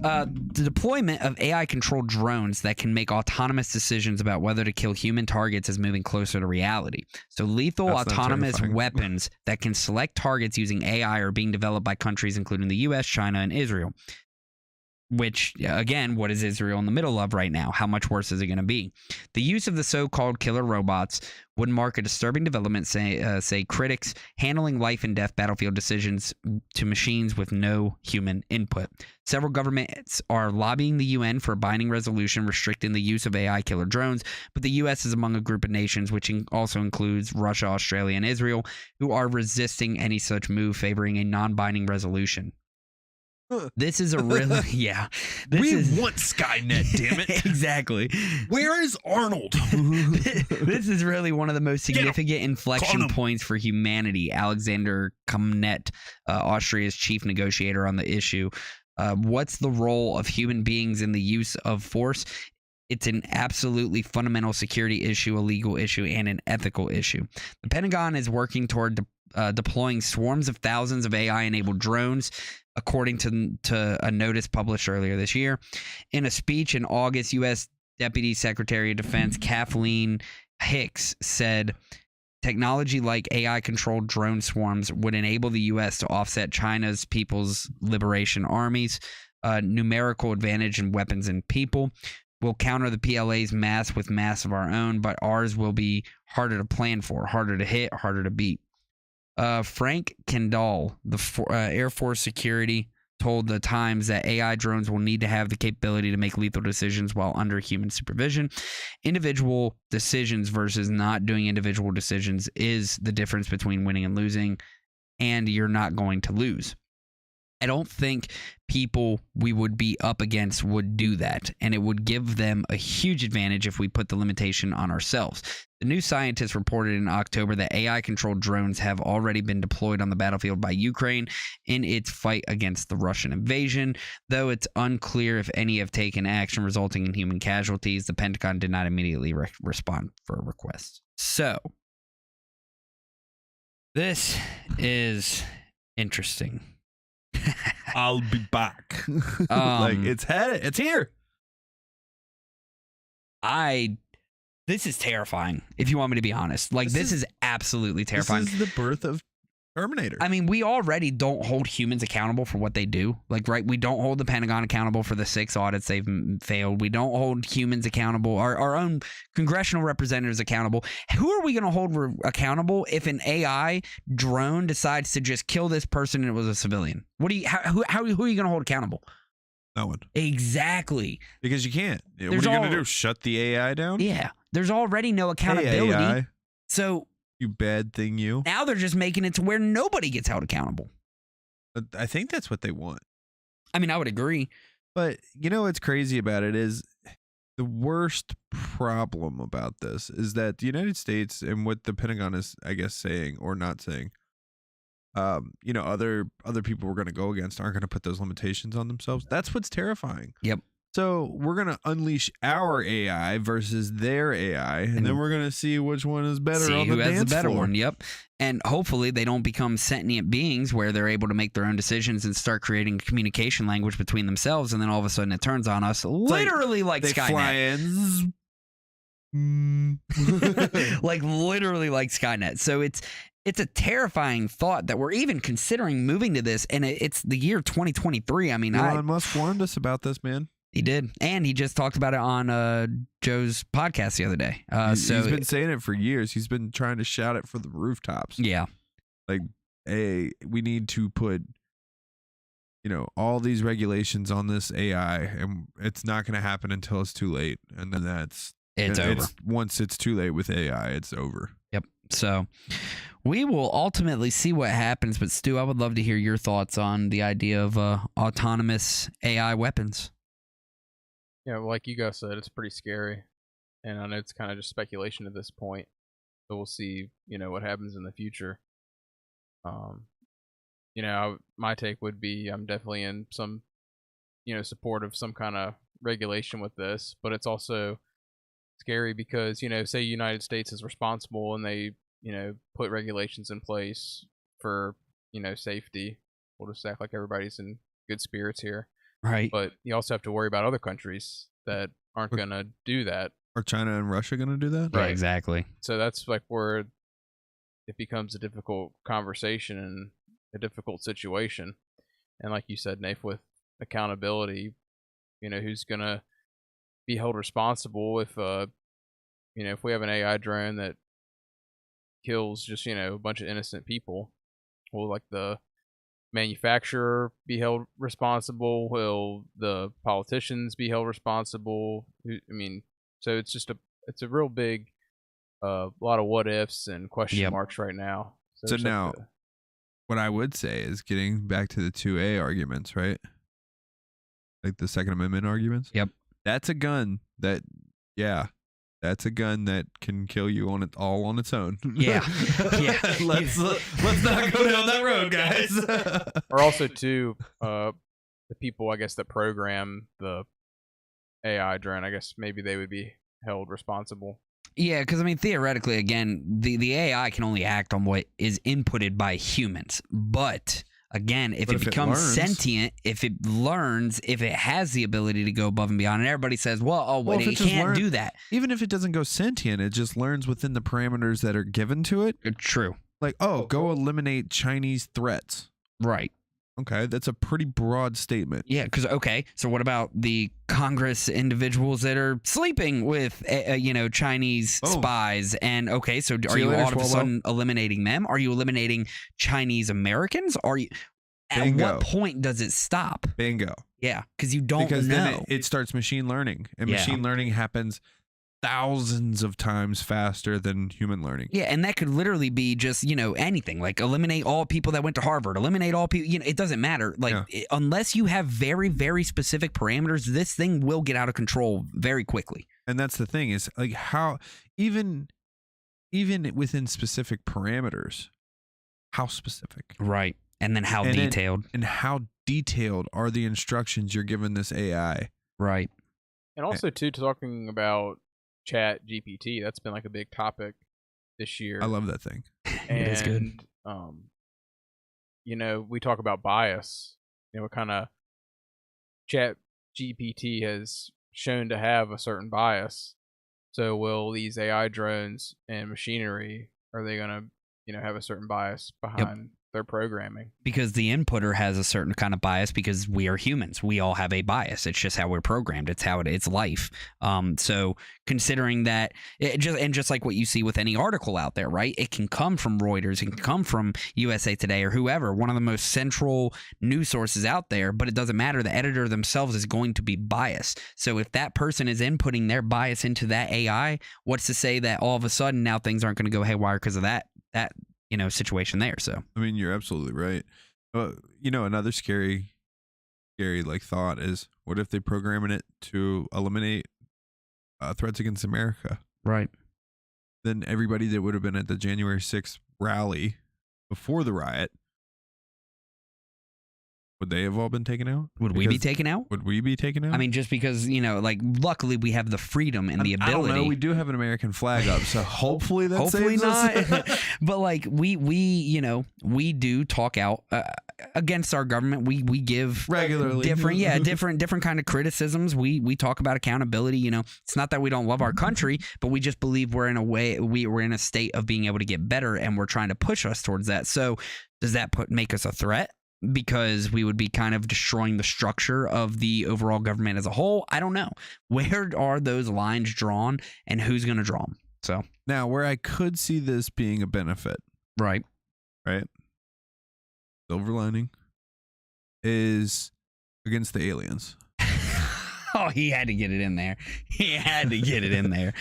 [SPEAKER 1] the deployment of AI-controlled drones that can make autonomous decisions about whether to kill human targets is moving closer to reality. So lethal autonomous weapons that can select targets using AI are being developed by countries including the U.S., China, and Israel. Which, again, what is Israel in the middle of right now? How much worse is it going to be? The use of the so-called killer robots would mark a disturbing development, say critics, handling life and death battlefield decisions to machines with no human input. Several governments are lobbying the UN for a binding resolution restricting the use of AI killer drones, but the U.S. is among a group of nations, which also includes Russia, Australia, and Israel, who are resisting any such move, favoring a non-binding resolution. This is a really,
[SPEAKER 2] We want Skynet, damn it.
[SPEAKER 1] Exactly.
[SPEAKER 2] Where is Arnold?
[SPEAKER 1] This is really one of the most significant inflection points for humanity. Alexander Kamnet, Austria's chief negotiator on the issue. What's the role of human beings in the use of force? It's an absolutely fundamental security issue, a legal issue, and an ethical issue. The Pentagon is working toward deploying swarms of thousands of AI-enabled drones, according to a notice published earlier this year. In a speech in August, U.S. Deputy Secretary of Defense Kathleen Hicks said technology like AI-controlled drone swarms would enable the U.S. to offset China's People's Liberation Army's numerical advantage in weapons and people. We'll counter the PLA's mass with mass of our own, but ours will be harder to plan for, harder to hit, harder to beat. Frank Kendall, the Air Force security, told the Times that AI drones will need to have the capability to make lethal decisions while under human supervision. Individual decisions versus not doing individual decisions is the difference between winning and losing, and you're not going to lose. I don't think people we would be up against would do that, and it would give them a huge advantage if we put the limitation on ourselves. The New Scientist reported in October that AI-controlled drones have already been deployed on the battlefield by Ukraine in its fight against the Russian invasion, though it's unclear if any have taken action resulting in human casualties. The Pentagon did not immediately respond for requests. So, this is interesting.
[SPEAKER 2] I'll be back. Like it's here.
[SPEAKER 1] This is terrifying, if you want me to be honest. Like, this is absolutely terrifying.
[SPEAKER 2] This is the birth of Terminator.
[SPEAKER 1] I mean, we already don't hold humans accountable for what they do. Like, right, we don't hold the Pentagon accountable for the 6 audits they've failed. We don't hold humans accountable, our own congressional representatives accountable. Who are we going to hold accountable if an AI drone decides to just kill this person and it was a civilian? Who are you going to hold accountable?
[SPEAKER 2] No one.
[SPEAKER 1] Exactly.
[SPEAKER 2] Because you can't. What are you going to do? Shut the AI down?
[SPEAKER 1] Yeah. There's already no accountability.
[SPEAKER 2] Hey, AI.
[SPEAKER 1] So
[SPEAKER 2] You bad thing, you.
[SPEAKER 1] now they're just making it to where nobody gets held accountable.
[SPEAKER 2] I think that's what they want.
[SPEAKER 1] I mean, I would agree.
[SPEAKER 2] But you know what's crazy about it is the worst problem about this is that the United States and what the Pentagon is, I guess, saying or not saying, other people we're going to go against aren't going to put those limitations on themselves. That's what's terrifying.
[SPEAKER 1] Yep.
[SPEAKER 2] So we're going to unleash our AI versus their AI, and then we're going to see which one is better on the dance floor.
[SPEAKER 1] Who has the better one. Yep. And hopefully they don't become sentient beings where they're able to make their own decisions and start creating a communication language between themselves, and then all of a sudden it turns on us, literally like
[SPEAKER 2] they
[SPEAKER 1] Skynet.
[SPEAKER 2] Fly in.
[SPEAKER 1] Like literally like Skynet. So it's a terrifying thought that we're even considering moving to this, and it's the year 2023. I mean,
[SPEAKER 2] Elon Musk warned us about this, man.
[SPEAKER 1] He did, and he just talked about it on Joe's podcast the other day.
[SPEAKER 2] He's been saying it for years. He's been trying to shout it for the rooftops.
[SPEAKER 1] Yeah,
[SPEAKER 2] like, hey, we need to put, all these regulations on this AI, and it's not going to happen until it's too late, and then it's over. Once it's too late with AI, it's over.
[SPEAKER 1] Yep. So we will ultimately see what happens. But Stu, I would love to hear your thoughts on the idea of autonomous AI weapons.
[SPEAKER 3] Yeah, like you guys said, it's pretty scary, and I know it's kind of just speculation at this point. So we'll see, what happens in the future. My take would be I'm definitely in some, support of some kind of regulation with this, but it's also scary because, say United States is responsible and they, put regulations in place for, safety. We'll just act like everybody's in good spirits here.
[SPEAKER 1] Right.
[SPEAKER 3] But you also have to worry about other countries that aren't going to do that.
[SPEAKER 2] Are China and Russia going to do that?
[SPEAKER 1] Right, exactly.
[SPEAKER 3] So that's like where it becomes a difficult conversation and a difficult situation. And like you said, Nath, with accountability, who's going to be held responsible if, if we have an AI drone that kills just, a bunch of innocent people? Will, like, the manufacturer be held responsible? Will the politicians be held responsible? So it's just it's a real big lot of what ifs and question marks right now.
[SPEAKER 2] So now what I would say is getting back to the 2A arguments, right? Like the Second Amendment arguments.
[SPEAKER 1] Yep.
[SPEAKER 2] That's a gun that can kill you all on its own.
[SPEAKER 1] Yeah. Yeah.
[SPEAKER 2] Let's not go down that road, guys.
[SPEAKER 3] Or also too, the people, I guess, that program the AI drone, I guess maybe they would be held responsible.
[SPEAKER 1] Yeah, because theoretically, again, the AI can only act on what is inputted by humans. But again, if it becomes sentient, if it learns, if it has the ability to go above and beyond, and everybody says, it can't do that.
[SPEAKER 2] Even if it doesn't go sentient, it just learns within the parameters that are given to it.
[SPEAKER 1] True.
[SPEAKER 2] Like, go eliminate Chinese threats.
[SPEAKER 1] Right.
[SPEAKER 2] Okay, that's a pretty broad statement.
[SPEAKER 1] Yeah, because so what about the Congress individuals that are sleeping with Chinese spies? And so are you all of a sudden eliminating them? Are you eliminating Chinese Americans? Are you? At what point does it stop?
[SPEAKER 2] Bingo.
[SPEAKER 1] Yeah, because you don't know.
[SPEAKER 2] Because then it starts machine learning, and machine learning happens thousands of times faster than human learning.
[SPEAKER 1] Yeah, and that could literally be just, anything. Like eliminate all people that went to Harvard, eliminate all people, it doesn't matter. Like unless you have very, very specific parameters, this thing will get out of control very quickly.
[SPEAKER 2] And that's the thing is like how even within specific parameters, how specific?
[SPEAKER 1] Right. And then how detailed.
[SPEAKER 2] And how detailed are the instructions you're giving this AI?
[SPEAKER 1] Right.
[SPEAKER 3] And also too, talking about Chat GPT, that's been like a big topic this year.
[SPEAKER 2] I love that thing.
[SPEAKER 3] And,
[SPEAKER 1] it is good.
[SPEAKER 3] We talk about bias. What kind of Chat GPT has shown to have a certain bias. So will these AI drones and machinery, are they gonna, have a certain bias behind their programming?
[SPEAKER 1] Because the inputter has a certain kind of bias, because we are humans. We all have a bias. It's just how we're programmed. It's how it's life. So considering that, just like what you see with any article out there, right? It can come from Reuters, it can come from USA Today or whoever, one of the most central news sources out there, but it doesn't matter. The editor themselves is going to be biased. So if that person is inputting their bias into that AI, what's to say that all of a sudden now things aren't going to go haywire because of that situation there? So
[SPEAKER 2] I mean, you're absolutely right. Another scary like thought is, what if they programming it to eliminate threats against America?
[SPEAKER 1] Right.
[SPEAKER 2] Then everybody that would have been at the January 6th rally before the riot, would they have all been taken out?
[SPEAKER 1] Would we be taken out?
[SPEAKER 2] Would we be taken out?
[SPEAKER 1] I mean, just because, luckily we have the freedom and the ability.
[SPEAKER 2] I don't know. We do have an American flag up, so hopefully that
[SPEAKER 1] hopefully
[SPEAKER 2] saves us.
[SPEAKER 1] not. But we do talk out against our government. We give
[SPEAKER 2] regularly
[SPEAKER 1] different kind of criticisms. We talk about accountability. It's not that we don't love our country, but we just believe we're in a state of being able to get better, and we're trying to push us towards that. So does that make us a threat? Because we would be kind of destroying the structure of the overall government as a whole. I don't know. Where are those lines drawn, and who's going to draw them? So
[SPEAKER 2] now, where I could see this being a benefit,
[SPEAKER 1] right,
[SPEAKER 2] silver lining, is against the aliens.
[SPEAKER 1] Oh, he had to get it in there.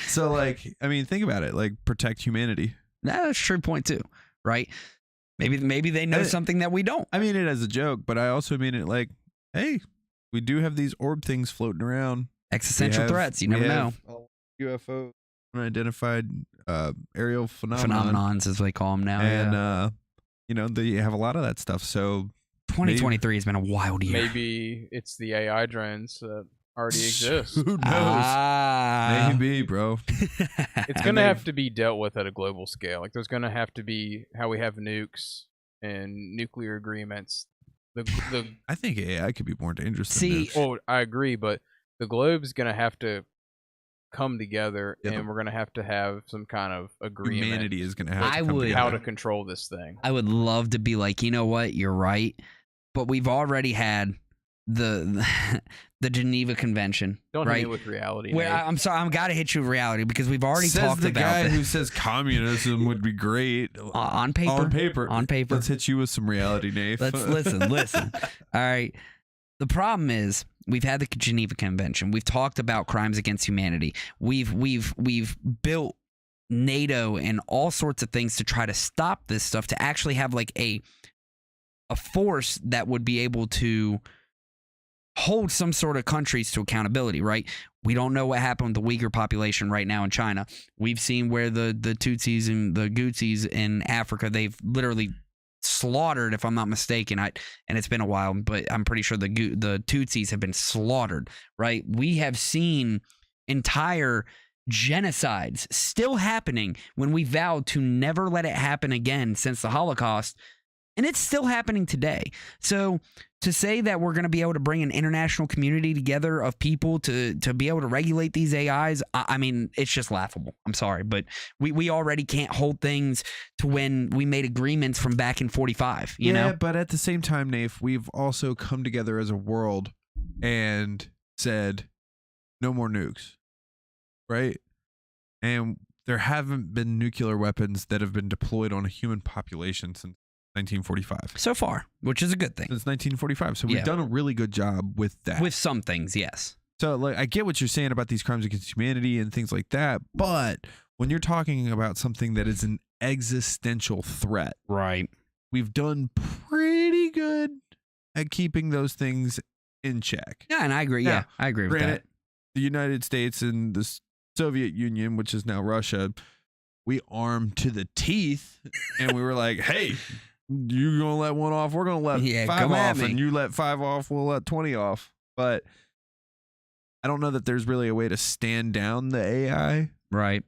[SPEAKER 2] So, think about it. Protect humanity.
[SPEAKER 1] That's a true point too, right? Maybe they know something that we don't.
[SPEAKER 2] I mean it as a joke, but I also mean it like, hey, we do have these orb things floating around.
[SPEAKER 1] Existential threats. You never know.
[SPEAKER 2] UFO unidentified aerial
[SPEAKER 1] phenomenons, as they call them now.
[SPEAKER 2] And they have a lot of that stuff. So
[SPEAKER 1] 2023 has been a wild year.
[SPEAKER 3] Maybe it's the AI drones that already exist.
[SPEAKER 2] Who knows? Maybe, bro.
[SPEAKER 3] It's going to have to be dealt with at a global scale. Like, there's going to have to be how we have nukes and nuclear agreements.
[SPEAKER 2] I think AI could be more dangerous than nukes.
[SPEAKER 3] Oh, I agree, but the globe's going to have to come together, and we're going to have some kind of agreement.
[SPEAKER 2] Humanity is going to have to come together.
[SPEAKER 3] How to control this thing.
[SPEAKER 1] I would love to be like, you know what, you're right, but we've already had the Geneva Convention.
[SPEAKER 3] Don't hit me with reality.
[SPEAKER 1] I'm sorry, I'm got to hit you with reality, because we've already talked about
[SPEAKER 2] the guy who says communism would be great
[SPEAKER 1] on paper.
[SPEAKER 2] Let's hit you with some reality, Nate.
[SPEAKER 1] Let's listen. All right. The problem is, we've had the Geneva Convention. We've talked about crimes against humanity. We've built NATO and all sorts of things to try to stop this stuff, to actually have like a force that would be able to hold some sort of countries to accountability, right? We don't know what happened with the Uyghur population right now in China. We've seen where the Tutsis and the Gutsis in Africa, they've literally slaughtered, if I'm not mistaken, and it's been a while, but I'm pretty sure the Tutsis have been slaughtered, right? We have seen entire genocides still happening when we vowed to never let it happen again since the Holocaust. And it's still happening today. So to say that we're going to be able to bring an international community together of people to be able to regulate these AIs, I mean, it's just laughable. I'm sorry, but we already can't hold things to when we made agreements from back in 45, you know?
[SPEAKER 2] But at the same time, Naif, we've also come together as a world and said no more nukes, right? And there haven't been nuclear weapons that have been deployed on a human population since 1945.
[SPEAKER 1] So far, which is a good thing.
[SPEAKER 2] Since 1945. So we've done a really good job with that.
[SPEAKER 1] With some things, yes.
[SPEAKER 2] So like, I get what you're saying about these crimes against humanity and things like that. But when you're talking about something that is an existential threat,
[SPEAKER 1] right?
[SPEAKER 2] We've done pretty good at keeping those things in check.
[SPEAKER 1] Yeah, and I agree. Yeah, I agree with that.
[SPEAKER 2] The United States and the Soviet Union, which is now Russia, we armed to the teeth, and we were like, hey, you're going to let one off, we're going to let 5 off, and you let 5 off, we'll let 20 off. But I don't know that there's really a way to stand down the AI.
[SPEAKER 1] Right.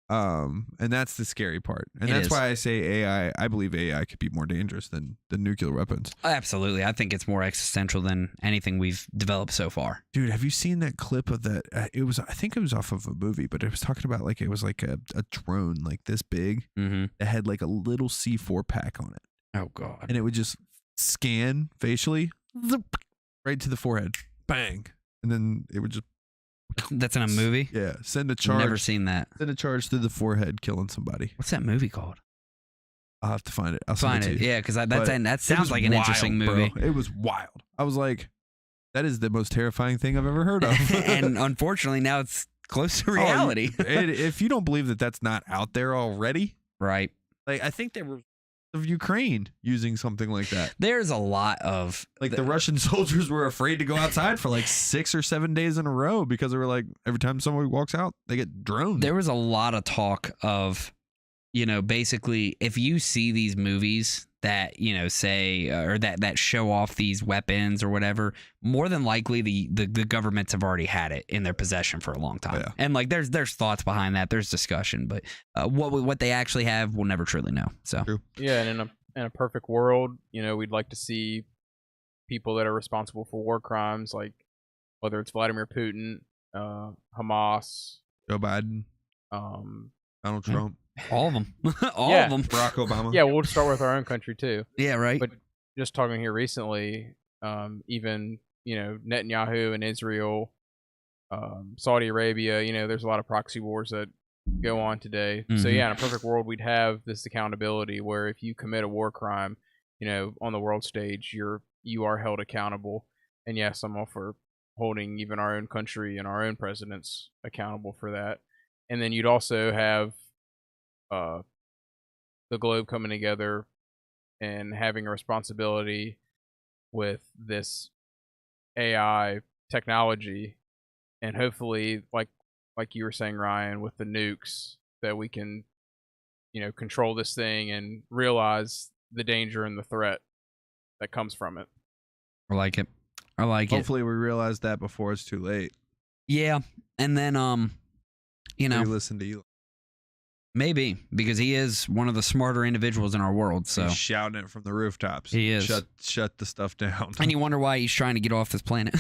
[SPEAKER 2] And that's the scary part. And that's why I say AI, I believe AI could be more dangerous than nuclear weapons.
[SPEAKER 1] Absolutely. I think it's more existential than anything we've developed so far.
[SPEAKER 2] Dude, have you seen that clip of that? I think it was off of a movie, but it was talking about like, it was like a drone like this big that had like a little C4 pack on it.
[SPEAKER 1] Oh, God.
[SPEAKER 2] And it would just scan facially right to the forehead. Bang. And then it would just.
[SPEAKER 1] That's in a movie?
[SPEAKER 2] Yeah. Send a charge.
[SPEAKER 1] Never seen that.
[SPEAKER 2] Send a charge through the forehead, killing somebody.
[SPEAKER 1] What's that movie called?
[SPEAKER 2] I'll have to find it. I'll
[SPEAKER 1] find it. Yeah, because that sounds like an interesting movie.
[SPEAKER 2] Bro. It was wild. I was like, that is the most terrifying thing I've ever heard of.
[SPEAKER 1] And unfortunately, now it's close to reality.
[SPEAKER 2] If you don't believe that that's not out there already.
[SPEAKER 1] Right.
[SPEAKER 2] Like, I think there were of Ukraine using something like that.
[SPEAKER 1] There's a lot of
[SPEAKER 2] like the Russian soldiers were afraid to go outside for like 6 or 7 days in a row because they were like, every time somebody walks out, they get droned.
[SPEAKER 1] There was a lot of talk of, you know, basically if you see these movies that, you know, say or that show off these weapons or whatever, more than likely the governments have already had it in their possession for a long time. Yeah. And like there's thoughts behind that, there's discussion, but what they actually have, we'll never truly know. So
[SPEAKER 3] yeah, and in a perfect world, you know, we'd like to see people that are responsible for war crimes, like whether it's Vladimir Putin, Hamas,
[SPEAKER 2] Joe Biden, Donald Trump.
[SPEAKER 1] All of them. All of them.
[SPEAKER 2] Barack Obama.
[SPEAKER 3] Yeah, we'll start with our own country too.
[SPEAKER 1] Yeah, right.
[SPEAKER 3] But just talking here recently, even, you know, Netanyahu and Israel, Saudi Arabia, you know, there's a lot of proxy wars that go on today. So yeah, in a perfect world, we'd have this accountability where if you commit a war crime, you know, on the world stage, you are held accountable. And yes, I'm all for holding even our own country and our own presidents accountable for that. And then you'd also have the globe coming together and having a responsibility with this AI technology, and hopefully, like you were saying, Ryan, with the nukes, that we can, you know, control this thing and realize the danger and the threat that comes from it.
[SPEAKER 1] I like it.
[SPEAKER 2] Hopefully we realize that before it's too late.
[SPEAKER 1] Yeah, and then you know,
[SPEAKER 2] we listen to you.
[SPEAKER 1] Maybe, because he is one of the smarter individuals in our world. So
[SPEAKER 2] he's shouting it from the rooftops.
[SPEAKER 1] He is.
[SPEAKER 2] Shut the stuff down.
[SPEAKER 1] And you wonder why he's trying to get off this planet.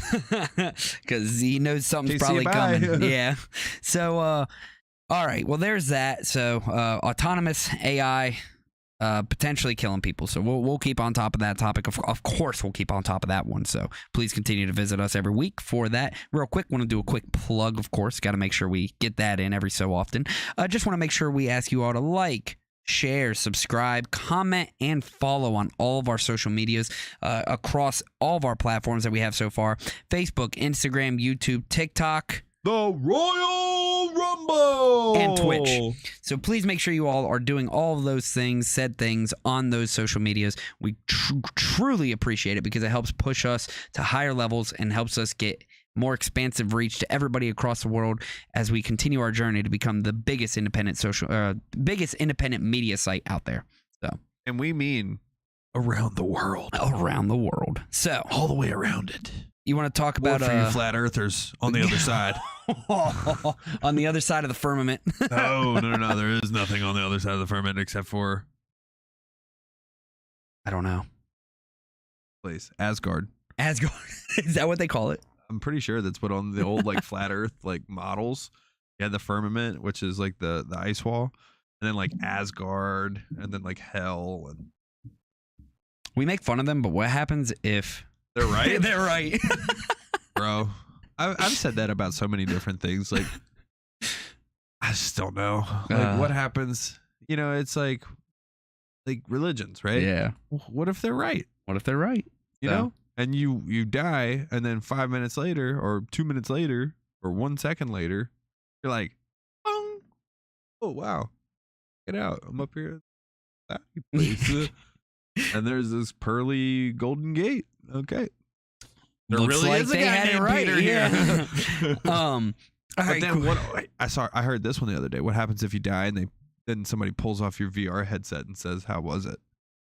[SPEAKER 1] Because he knows something's probably coming. Yeah. So, all right. Well, there's that. So, autonomous AI potentially killing people. So we'll keep on top of that topic. Of course, we'll keep on top of that one. So please continue to visit us every week for that. Real quick, want to do a quick plug, of course. Got to make sure we get that in every so often. Just want to make sure we ask you all to like, share, subscribe, comment, and follow on all of our social medias across all of our platforms that we have so far. Facebook, Instagram, YouTube, TikTok.
[SPEAKER 2] The Royal Rumble!
[SPEAKER 1] And Twitch. So please make sure you all are doing all of those things, said things on those social medias. We truly appreciate it because it helps push us to higher levels and helps us get more expansive reach to everybody across the world as we continue our journey to become the biggest independent biggest independent media site out there. So,
[SPEAKER 2] and we mean around the world.
[SPEAKER 1] Around the world. So
[SPEAKER 2] all the way around it.
[SPEAKER 1] You want to talk about
[SPEAKER 2] for you flat earthers on the other side?
[SPEAKER 1] On the other side of the firmament.
[SPEAKER 2] No. There is nothing on the other side of the firmament except for
[SPEAKER 1] I don't know.
[SPEAKER 2] Place Asgard.
[SPEAKER 1] Asgard. Is that what they call it?
[SPEAKER 2] I'm pretty sure that's what on the old like flat Earth like models. You had the firmament, which is like the ice wall, and then like Asgard, and then like hell. And
[SPEAKER 1] We make fun of them, but what happens if
[SPEAKER 2] they're right?
[SPEAKER 1] they're right?
[SPEAKER 2] Bro, I've said that about so many different things. Like, I just don't know. Like, what happens? You know, it's like religions, right?
[SPEAKER 1] Yeah.
[SPEAKER 2] What if they're right?
[SPEAKER 1] What if they're right?
[SPEAKER 2] You know, and you die, and then 5 minutes later, or 2 minutes later, or 1 second later, you're like, oh wow, get out! I'm up here at that place, and there's this pearly golden gate. Okay, there
[SPEAKER 1] Looks
[SPEAKER 2] really
[SPEAKER 1] like
[SPEAKER 2] is a
[SPEAKER 1] they
[SPEAKER 2] guy
[SPEAKER 1] had it
[SPEAKER 2] named
[SPEAKER 1] right.
[SPEAKER 2] Peter
[SPEAKER 1] Yeah.
[SPEAKER 2] here.
[SPEAKER 1] All
[SPEAKER 2] But
[SPEAKER 1] right,
[SPEAKER 2] then
[SPEAKER 1] cool.
[SPEAKER 2] I heard this one the other day. What happens if you die and then somebody pulls off your VR headset and says, "How was it?"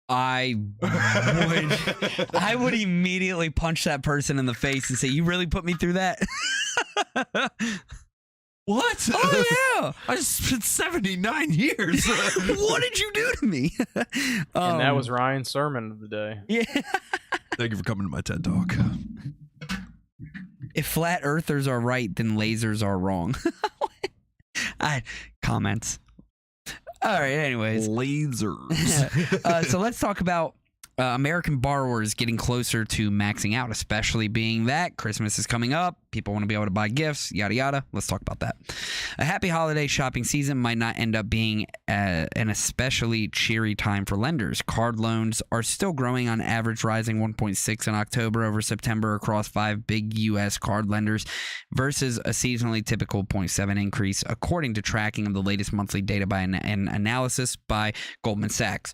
[SPEAKER 1] I would immediately punch that person in the face and say, "You really put me through that?"
[SPEAKER 2] What?
[SPEAKER 1] Oh yeah.
[SPEAKER 2] I spent 79 years.
[SPEAKER 1] What did you do to me?
[SPEAKER 3] And that was Ryan's sermon of the day.
[SPEAKER 1] Yeah.
[SPEAKER 2] Thank you for coming to my TED Talk.
[SPEAKER 1] If flat earthers are right, then lasers are wrong. Comments. All right, anyways.
[SPEAKER 2] Lasers.
[SPEAKER 1] So let's talk about American borrowers getting closer to maxing out, especially being that Christmas is coming up. People want to be able to buy gifts, yada, yada. Let's talk about that. A happy holiday shopping season might not end up being an especially cheery time for lenders. Card loans are still growing on average, rising 1.6 in October over September across 5 big U.S. card lenders versus a seasonally typical 0.7 increase, according to tracking of the latest monthly data by an analysis by Goldman Sachs.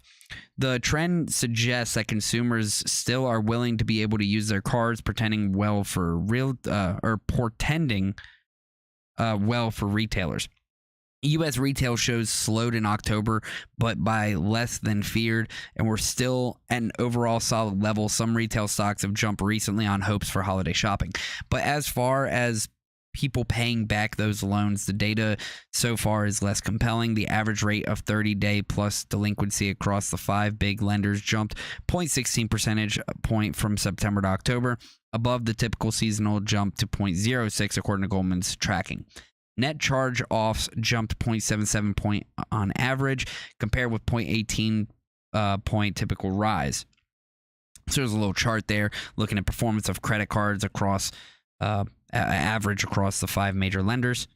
[SPEAKER 1] The trend suggests that consumers still are willing to be able to use their cards, portending well for retailers. U.S. retail shows slowed in October, but by less than feared, and we're still at an overall solid level. Some retail stocks have jumped recently on hopes for holiday shopping. But as far as people paying back those loans, the data so far is less compelling. The average rate of 30-day plus delinquency across the 5 big lenders jumped 0.16 percentage point from September to October, above the typical seasonal jump to 0.06 according to Goldman's tracking. Net charge-offs jumped 0.77 point on average, compared with 0.18 point typical rise. So there's a little chart there looking at performance of credit cards across average across the 5 major lenders.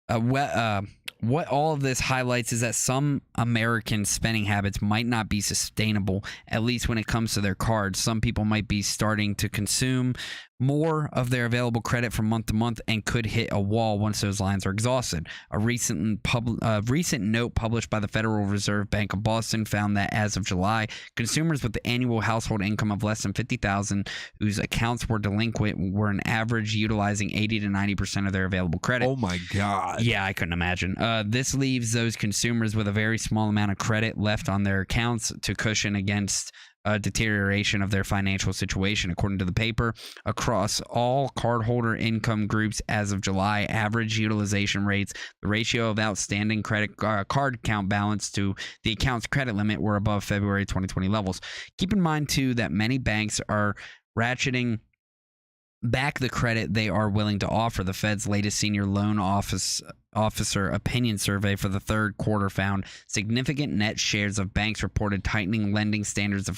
[SPEAKER 1] What all of this highlights is that some American spending habits might not be sustainable, at least when it comes to their cards. Some people might be starting to consume more of their available credit from month to month and could hit a wall once those lines are exhausted. A recent note published by the Federal Reserve Bank of Boston found that as of July, consumers with the annual household income of less than $50,000 whose accounts were delinquent were on average utilizing 80 to 90% of their available credit.
[SPEAKER 2] Oh my God.
[SPEAKER 1] Yeah, I couldn't imagine. This leaves those consumers with a very small amount of credit left on their accounts to cushion against deterioration of their financial situation. According to the paper, across all cardholder income groups as of July, average utilization rates, the ratio of outstanding credit card account balance to the account's credit limit were above February 2020 levels. Keep in mind, too, that many banks are ratcheting back the credit they are willing to offer. The Fed's latest senior loan officer opinion survey for the third quarter found significant net shares of banks reported tightening lending standards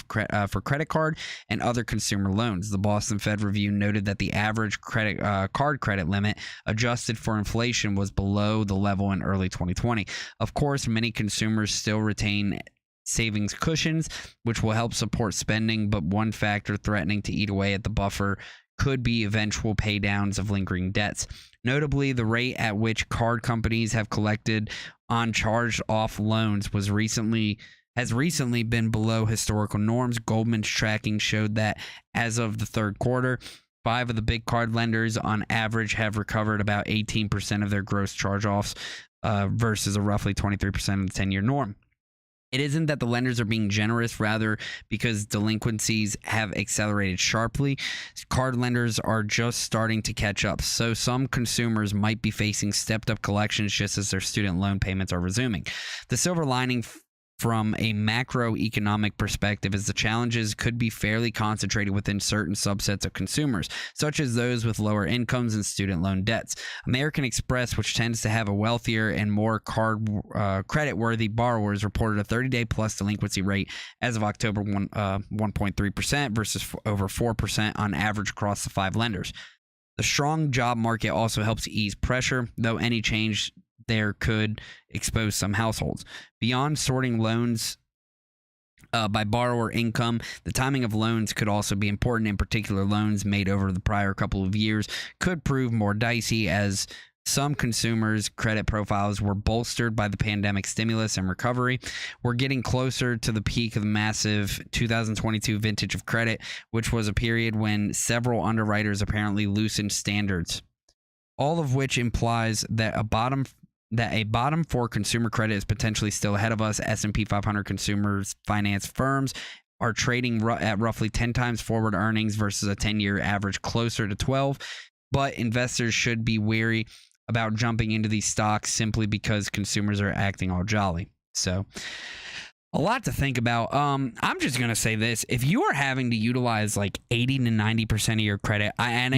[SPEAKER 1] for credit card and other consumer loans. The Boston Fed Review noted that the average card credit limit adjusted for inflation was below the level in early 2020. Of course, many consumers still retain savings cushions, which will help support spending, but one factor threatening to eat away at the buffer could be eventual pay downs of lingering debts. Notably, the rate at which card companies have collected on charged-off loans has recently been below historical norms. Goldman's tracking showed that as of the third quarter, 5 of the big card lenders on average have recovered about 18% of their gross charge-offs versus a roughly 23% of the 10-year norm. It isn't that the lenders are being generous, rather because delinquencies have accelerated sharply. Card lenders are just starting to catch up, so some consumers might be facing stepped-up collections just as their student loan payments are resuming. The silver lining from a macroeconomic perspective, as the challenges could be fairly concentrated within certain subsets of consumers, such as those with lower incomes and student loan debts. American Express, which tends to have a wealthier and more credit-worthy borrowers, reported a 30-day plus delinquency rate as of October 1.3% versus over 4% on average across the 5 lenders. The strong job market also helps ease pressure, though any change there could expose some households. Beyond sorting loans by borrower income, the timing of loans could also be important. In particular, loans made over the prior couple of years could prove more dicey, as some consumers' credit profiles were bolstered by the pandemic stimulus and recovery. We're getting closer to the peak of the massive 2022 vintage of credit, which was a period when several underwriters apparently loosened standards, all of which implies that a bottom for consumer credit is potentially still ahead of us. S&P 500 consumers finance firms are trading at roughly 10 times forward earnings versus a 10-year average closer to 12. But investors should be wary about jumping into these stocks simply because consumers are acting all jolly. So a lot to think about. I'm just going to say this. If you are having to utilize like 80 to 90% of your credit, I am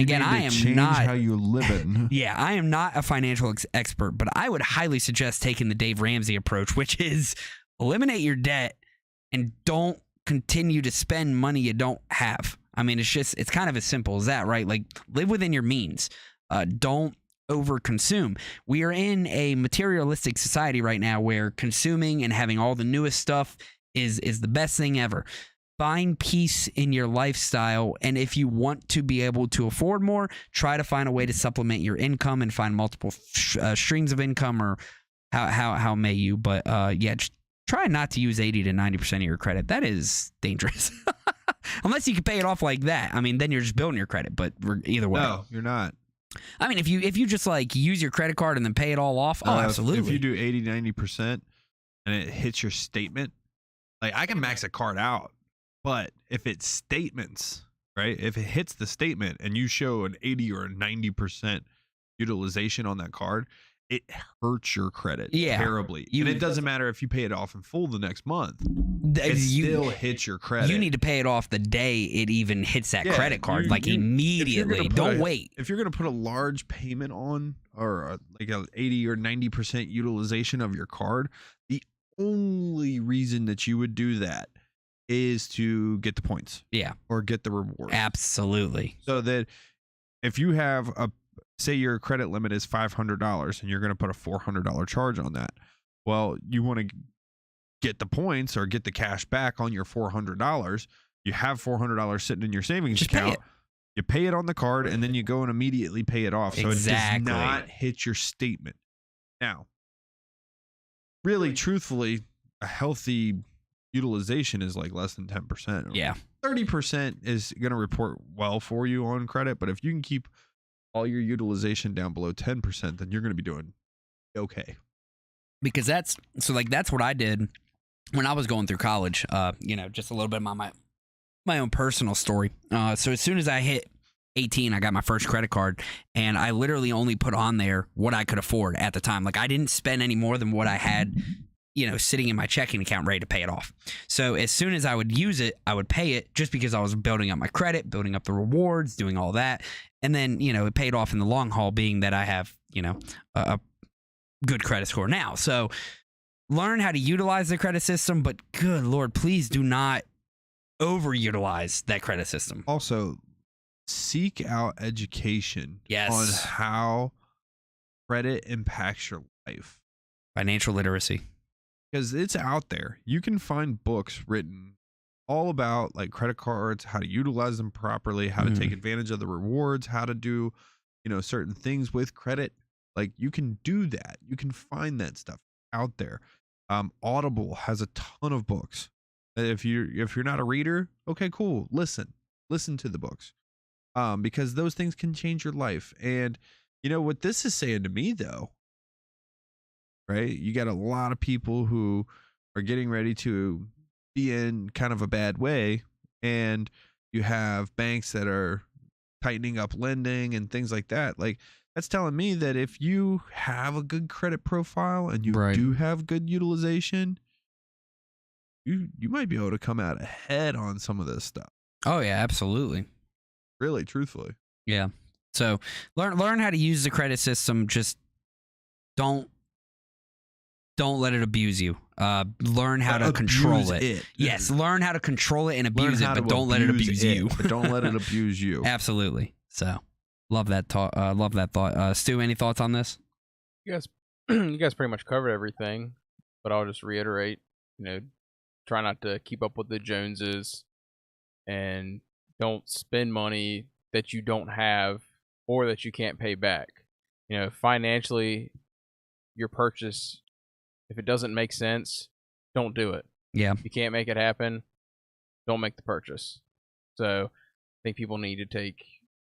[SPEAKER 1] not
[SPEAKER 2] how you live it.
[SPEAKER 1] Yeah, I am not a financial expert, but I would highly suggest taking the Dave Ramsey approach, which is eliminate your debt and don't continue to spend money you don't have. I mean, it's kind of as simple as that, right? Like, live within your means. Don't overconsume. We are in a materialistic society right now where consuming and having all the newest stuff is the best thing ever. Find peace in your lifestyle, and if you want to be able to afford more, try to find a way to supplement your income and find multiple streams of income, or how may you. But yeah, just try not to use 80 to 90% of your credit. That is dangerous. Unless you can pay it off like that. I mean, then you're just building your credit, but either way.
[SPEAKER 2] No, you're not.
[SPEAKER 1] I mean, if you just like use your credit card and then pay it all off, absolutely.
[SPEAKER 2] If you do 80, 90% and it hits your statement, like, I can max a card out, but if it's statements, right? If it hits the statement and you show an 80 or a 90% utilization on that card, it hurts your credit terribly. And it doesn't matter if you pay it off in full the next month. It still hits your credit.
[SPEAKER 1] You need to pay it off the day it even hits that credit card, immediately. Don't wait.
[SPEAKER 2] If you're going to put a large payment on, or like a 80 or 90% utilization of your card, the only reason that you would do that is to get the points.
[SPEAKER 1] Yeah.
[SPEAKER 2] Or get the rewards.
[SPEAKER 1] Absolutely.
[SPEAKER 2] So that if you have say your credit limit is $500 and you're going to put a $400 charge on that. Well, you want to get the points or get the cash back on your $400. You have $400 sitting in your savings account. You pay it on the card, and then you go and immediately pay it off. So it does not hit your statement. Now, really, truthfully, a healthy utilization is like less than 10%.
[SPEAKER 1] Yeah.
[SPEAKER 2] 30% is going to report well for you on credit, but if you can keep all your utilization down below 10%, then you're going to be doing okay.
[SPEAKER 1] Because that's what I did when I was going through college. Just a little bit of my own personal story. So as soon as I hit 18, I got my first credit card, and I literally only put on there what I could afford at the time. Like, I didn't spend any more than what I had, sitting in my checking account ready to pay it off. So as soon as I would use it, I would pay it, just because I was building up my credit, building up the rewards, doing all that. And then, it paid off in the long haul, being that I have, a good credit score now. So learn how to utilize the credit system, but good Lord, please do not overutilize that credit system.
[SPEAKER 2] Also, seek out education on how credit impacts your life.
[SPEAKER 1] Financial literacy.
[SPEAKER 2] Because it's out there. You can find books written all about like credit cards, how to utilize them properly, how to take advantage of the rewards, how to do, certain things with credit. Like, you can do that. You can find that stuff out there. Audible has a ton of books. If you're not a reader, okay, cool. Listen to the books. Because those things can change your life. And what this is saying to me, though, right? You got a lot of people who are getting ready to be in kind of a bad way, and you have banks that are tightening up lending and things like that. Like, that's telling me that if you have a good credit profile and you do have good utilization, you might be able to come out ahead on some of this stuff.
[SPEAKER 1] Oh yeah, absolutely.
[SPEAKER 2] Really, truthfully.
[SPEAKER 1] Yeah. So learn how to use the credit system. Just don't let it abuse you. Learn how to control it. Yes, learn how to control it and abuse it, but don't let it abuse you.
[SPEAKER 2] But don't let it abuse you.
[SPEAKER 1] Absolutely. So love that thought. Love that thought. Stu, any thoughts on this?
[SPEAKER 3] You guys pretty much covered everything, but I'll just reiterate, try not to keep up with the Joneses, and don't spend money that you don't have or that you can't pay back. Financially, your purchase, if it doesn't make sense, don't do it.
[SPEAKER 1] Yeah.
[SPEAKER 3] If you can't make it happen, don't make the purchase. So I think people need to take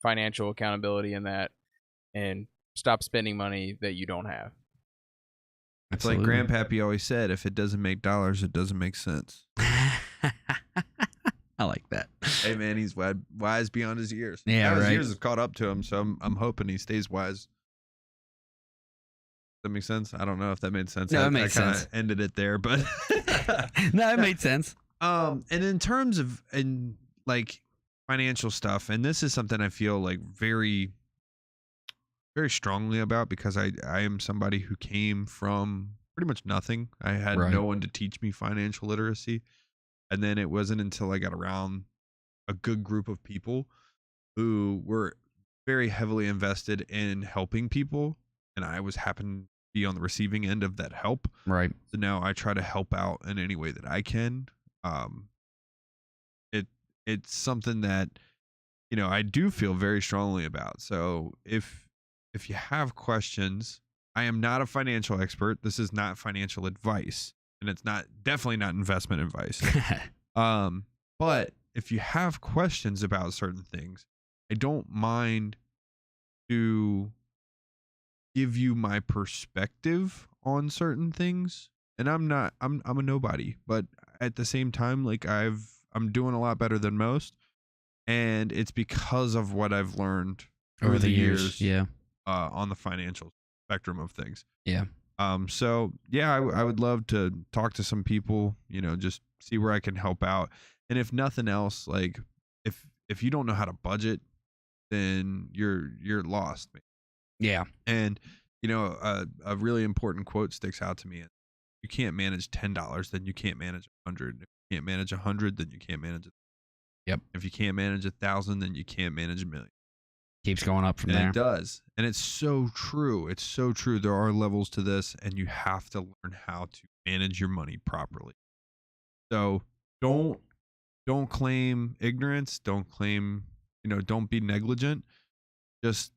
[SPEAKER 3] financial accountability in that and stop spending money that you don't have.
[SPEAKER 2] It's like Grandpappy always said, if it doesn't make dollars, it doesn't make sense.
[SPEAKER 1] I like that.
[SPEAKER 2] Hey man, he's wise beyond his years.
[SPEAKER 1] Yeah,
[SPEAKER 2] now
[SPEAKER 1] right.
[SPEAKER 2] His years have caught up to him, so I'm hoping he stays wise. Does that make sense? I don't know if that made sense.
[SPEAKER 1] No,
[SPEAKER 2] I
[SPEAKER 1] it made sense.
[SPEAKER 2] I kind of ended it there, but
[SPEAKER 1] no, it made sense.
[SPEAKER 2] And in terms of like financial stuff, and this is something I feel like very, very strongly about because I am somebody who came from pretty much nothing. I had no one to teach me financial literacy. And then it wasn't until I got around a good group of people who were very heavily invested in helping people. And I happened to be on the receiving end of that help.
[SPEAKER 1] Right.
[SPEAKER 2] So now I try to help out in any way that I can. It's something that, I do feel very strongly about. So if you have questions, I am not a financial expert. This is not financial advice. And it's definitely not investment advice. But if you have questions about certain things, I don't mind to give you my perspective on certain things. And I'm a nobody, but at the same time, like I'm doing a lot better than most. And it's because of what I've learned over the years.
[SPEAKER 1] Yeah.
[SPEAKER 2] On the financial spectrum of things.
[SPEAKER 1] Yeah.
[SPEAKER 2] So yeah, I would love to talk to some people, just see where I can help out. And if nothing else, like if you don't know how to budget, then you're lost.
[SPEAKER 1] Yeah.
[SPEAKER 2] And a really important quote sticks out to me. You can't manage $10, then you can't manage 100. If you can't manage 100, then you can't manage it.
[SPEAKER 1] Yep.
[SPEAKER 2] If you can't manage 1,000, then you can't manage 1,000,000.
[SPEAKER 1] Keeps going up from there.
[SPEAKER 2] It does. And it's so true. It's so true. There are levels to this, and you have to learn how to manage your money properly. So don't claim ignorance. Don't claim, don't be negligent. Just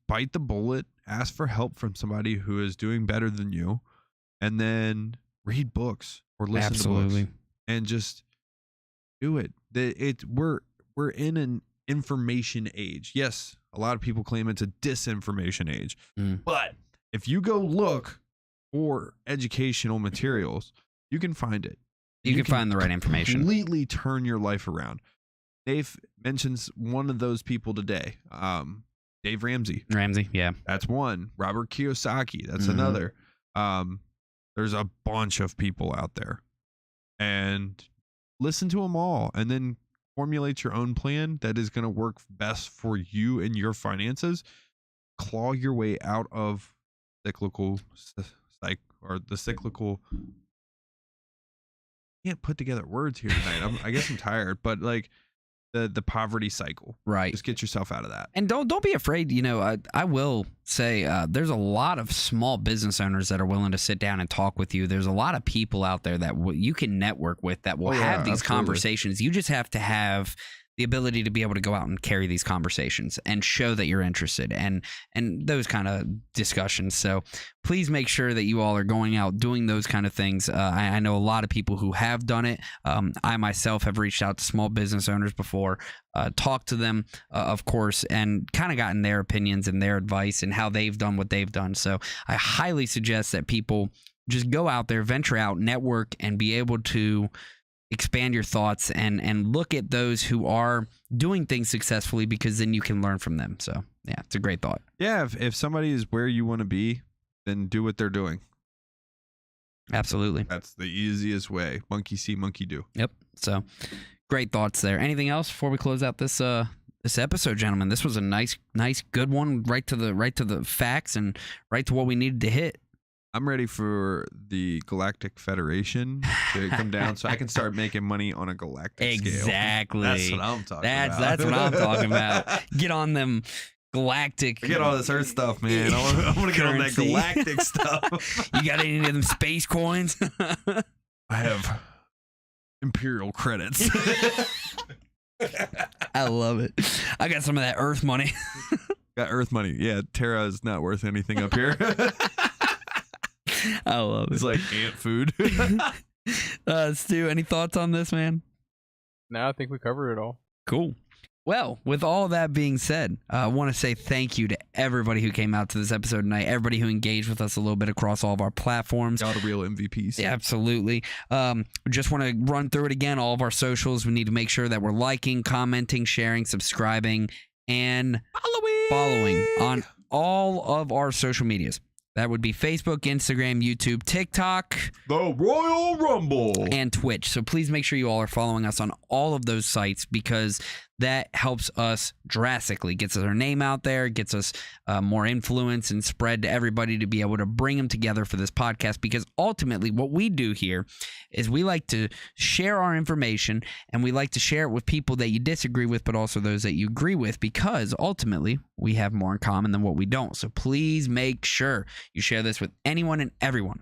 [SPEAKER 2] bite the bullet, ask for help from somebody who is doing better than you, and then read books or listen to books. And just do it. We're in an information age. Yes, a lot of people claim it's a disinformation age. But if you go look for educational materials, you can find it.
[SPEAKER 1] You can find the right information.
[SPEAKER 2] Completely turn your life around. Dave mentions one of those people today. Dave Ramsey.
[SPEAKER 1] Yeah.
[SPEAKER 2] That's one. Robert Kiyosaki. That's another. There's a bunch of people out there. And listen to them all and then formulate your own plan that is going to work best for you and your finances. Claw your way out of cyclical can't put together words here tonight. I guess I'm tired, but like the poverty cycle.
[SPEAKER 1] Right.
[SPEAKER 2] Just get yourself out of that.
[SPEAKER 1] And don't be afraid. I will say there's a lot of small business owners that are willing to sit down and talk with you. There's a lot of people out there that you can network with that will have these conversations. You just have to have the ability to be able to go out and carry these conversations and show that you're interested and those kind of discussions. So please make sure that you all are going out doing those kind of things. I know a lot of people who have done it. I myself have reached out to small business owners before, talked to them, of course, and kind of gotten their opinions and their advice and how they've done what they've done. So I highly suggest that people just go out there, venture out, network, and be able to expand your thoughts and look at those who are doing things successfully, because then you can learn from them. So yeah, it's a great thought.
[SPEAKER 2] Yeah. If somebody is where you want to be, then do what they're doing.
[SPEAKER 1] Absolutely.
[SPEAKER 2] That's the easiest way. Monkey see, monkey do.
[SPEAKER 1] Yep. So great thoughts there. Anything else before we close out this episode, gentlemen? This was a nice, good one. Right to the facts and right to what we needed to hit.
[SPEAKER 2] I'm ready for the Galactic Federation to come down so I can start making money on a galactic scale.
[SPEAKER 1] Exactly.
[SPEAKER 2] That's what I'm talking about.
[SPEAKER 1] That's what I'm talking about. Get on them galactic.
[SPEAKER 2] Forget all this Earth stuff, man. I want to get on that galactic stuff.
[SPEAKER 1] You got any of them space coins?
[SPEAKER 2] I have Imperial credits.
[SPEAKER 1] I love it. I got some of that Earth money.
[SPEAKER 2] Got Earth money. Yeah, Terra is not worth anything up here.
[SPEAKER 1] I love it.
[SPEAKER 2] It's like ant food.
[SPEAKER 1] Stu, any thoughts on this, man?
[SPEAKER 3] No, I think we covered it all.
[SPEAKER 1] Cool. Well, with all that being said, I want to say thank you to everybody who came out to this episode tonight, everybody who engaged with us a little bit across all of our platforms.
[SPEAKER 2] All the real MVPs.
[SPEAKER 1] Yeah, absolutely. Just want to run through it again, all of our socials. We need to make sure that we're liking, commenting, sharing, subscribing, and following on all of our social medias. That would be Facebook, Instagram, YouTube, TikTok,
[SPEAKER 2] The Royal Rumble,
[SPEAKER 1] and Twitch. So please make sure you all are following us on all of those sites because that helps us drastically, gets our name out there, gets us more influence and spread to everybody to be able to bring them together for this podcast. Because ultimately what we do here is we like to share our information and we like to share it with people that you disagree with, but also those that you agree with, because ultimately we have more in common than what we don't. So please make sure you share this with anyone and everyone.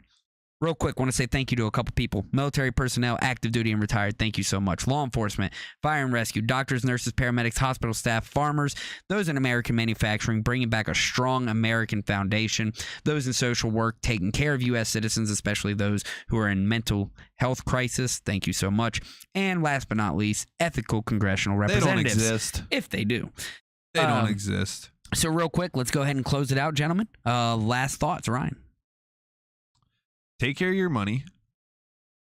[SPEAKER 1] Real quick, want to say thank you to a couple people. Military personnel, active duty and retired, thank you so much. Law enforcement, fire and rescue, doctors, nurses, paramedics, hospital staff, farmers, those in American manufacturing, bringing back a strong American foundation, those in social work, taking care of U.S. citizens, especially those who are in mental health crisis, thank you so much. And last but not least, ethical congressional representatives.
[SPEAKER 2] They don't exist.
[SPEAKER 1] If they do.
[SPEAKER 2] They don't exist.
[SPEAKER 1] So real quick, let's go ahead and close it out, gentlemen. Last thoughts, Ryan.
[SPEAKER 2] Take care of your money.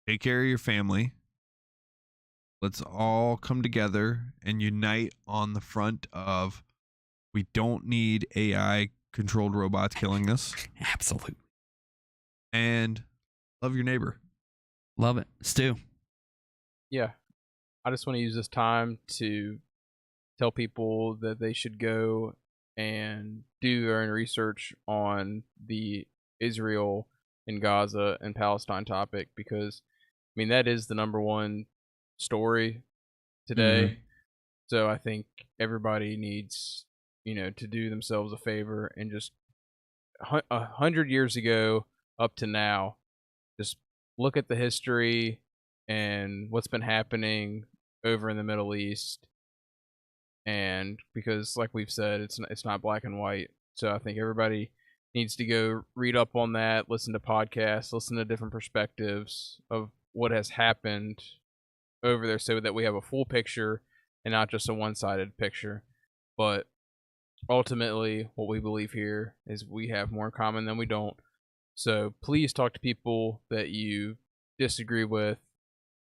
[SPEAKER 2] Take care of your family. Let's all come together and unite on the front of we don't need AI-controlled robots killing us.
[SPEAKER 1] Absolutely.
[SPEAKER 2] And love your neighbor.
[SPEAKER 1] Love it. Stu.
[SPEAKER 3] Yeah. I just want to use this time to tell people that they should go and do their own research on the Israel and Gaza and Palestine topic, because I mean that is the number one story today.
[SPEAKER 1] Mm-hmm.
[SPEAKER 3] So I think everybody needs, to do themselves a favor and just 100 years ago up to now, just look at the history and what's been happening over in the Middle East. And because like we've said, it's not black and white. So I think everybody needs to go read up on that, listen to podcasts, listen to different perspectives of what has happened over there so that we have a full picture and not just a one-sided picture. But ultimately, what we believe here is we have more in common than we don't. So please talk to people that you disagree with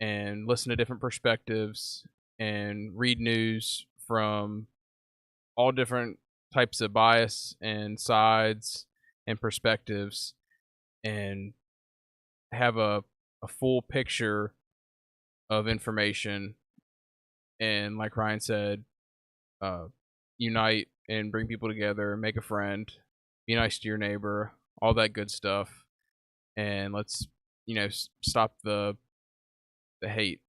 [SPEAKER 3] and listen to different perspectives and read news from all different types of bias and sides and perspectives, and have a full picture of information. And like Ryan said, unite and bring people together, make a friend, be nice to your neighbor, all that good stuff. And let's, stop the hate.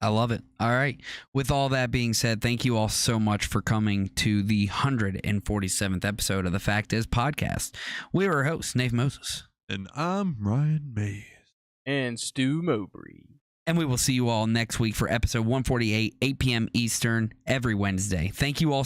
[SPEAKER 1] I love it. All right. With all that being said, thank you all so much for coming to the 147th episode of the Fact Is podcast. We are our hosts, Nate Moses.
[SPEAKER 2] And I'm Ryan Mays.
[SPEAKER 3] And Stu Mowbray.
[SPEAKER 1] And we will see you all next week for episode 148, 8 p.m. Eastern, every Wednesday. Thank you all